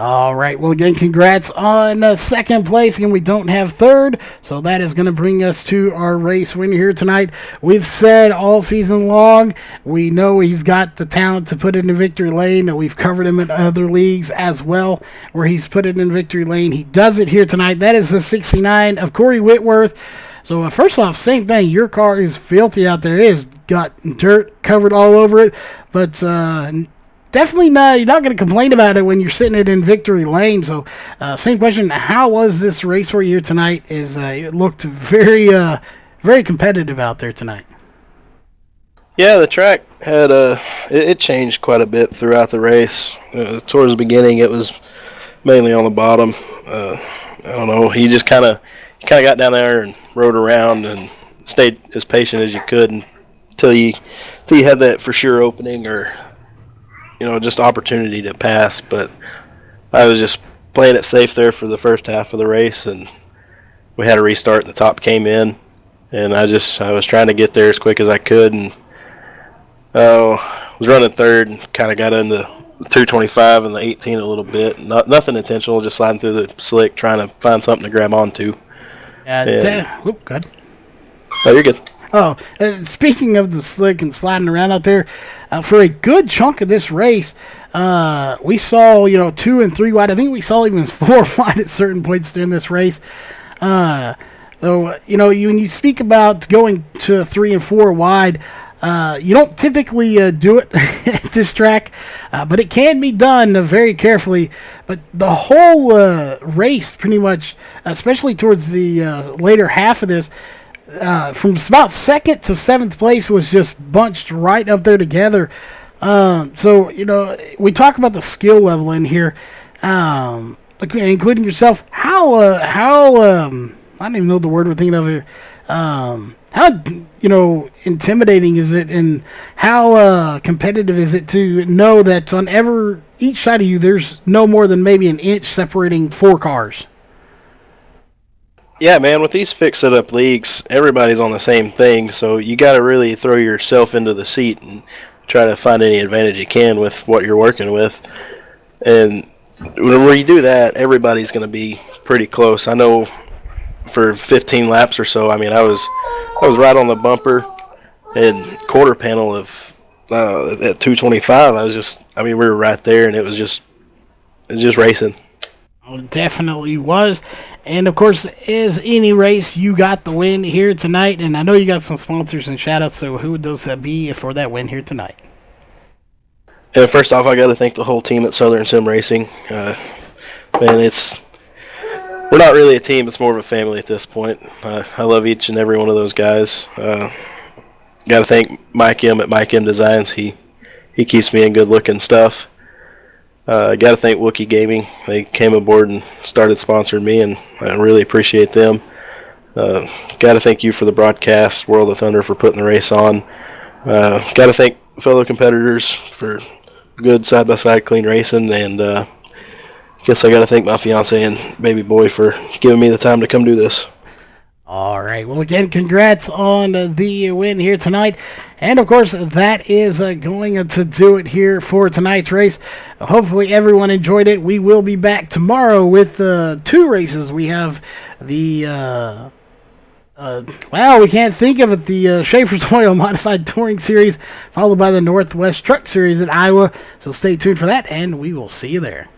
All right. Well, again, congrats on second place. Again, we don't have third, so that is going to bring us to our race winner here tonight. We've said all season long, we know he's got the talent to put it in victory lane. We've covered him in other leagues as well, where he's put it in victory lane. He does it here tonight. That is the 69 of Corey Whitworth. So first off, same thing. Your car is filthy out there. It has got dirt covered all over it, but definitely not. You're not going to complain about it when you're sitting it in victory lane. So, same question: how was this race for you here tonight? It looked very, very competitive out there tonight. Yeah, the track had it changed quite a bit throughout the race. Towards the beginning, it was mainly on the bottom. I don't know. He just kind of got down there and rode around and stayed as patient as you could until you had that for sure opening or just opportunity to pass. But I was just playing it safe there for the first half of the race, and we had a restart. And the top came in, and I was trying to get there as quick as I could, and was running third and kind of got into the 225 and the 18 a little bit. Nothing intentional, just sliding through the slick, trying to find something to grab onto. Good. Oh, you're good. Oh, speaking of the slick and sliding around out there, for a good chunk of this race, we saw 2 and 3 wide. I think we saw even 4 wide at certain points during this race. So when you speak about going to 3 and 4 wide, you don't typically do it at this track, but it can be done very carefully. But the whole race, pretty much, especially towards the later half of this, from about 2nd to 7th place was just bunched right up there together. So we talk about the skill level in here, including yourself. How I don't even know the word we're thinking of here. How intimidating is it, and how competitive is it to know that on each side of you there's no more than maybe an inch separating 4 cars? Yeah, man, with these fix-it-up leagues, everybody's on the same thing, so you got to really throw yourself into the seat and try to find any advantage you can with what you're working with. And when you do that, everybody's going to be pretty close. I know for 15 laps or so, I mean, I was right on the bumper and quarter panel of at 225. We were right there, and it was just racing. It definitely was. And of course, as any race, you got the win here tonight. And I know you got some sponsors and shout outs, so who would those be for that win here tonight? And first off, I got to thank the whole team at Southern Sim Racing. Man, we're not really a team, it's more of a family at this point. I love each and every one of those guys. Got to thank Mike M at Mike M Designs. He keeps me in good looking stuff. Got to thank Wookie Gaming. They came aboard and started sponsoring me, and I really appreciate them. Got to thank you for the broadcast, World of Thunder, for putting the race on. Got to thank fellow competitors for good side-by-side clean racing, and guess I got to thank my fiance and baby boy for giving me the time to come do this. All right. Well, again, congrats on the win here tonight. And, of course, that is going to do it here for tonight's race. Hopefully everyone enjoyed it. We will be back tomorrow with 2 races. We have the, we can't think of it, the Schaefer's Oil Modified Touring Series, followed by the Northwest Truck Series at Iowa. So stay tuned for that, and we will see you there.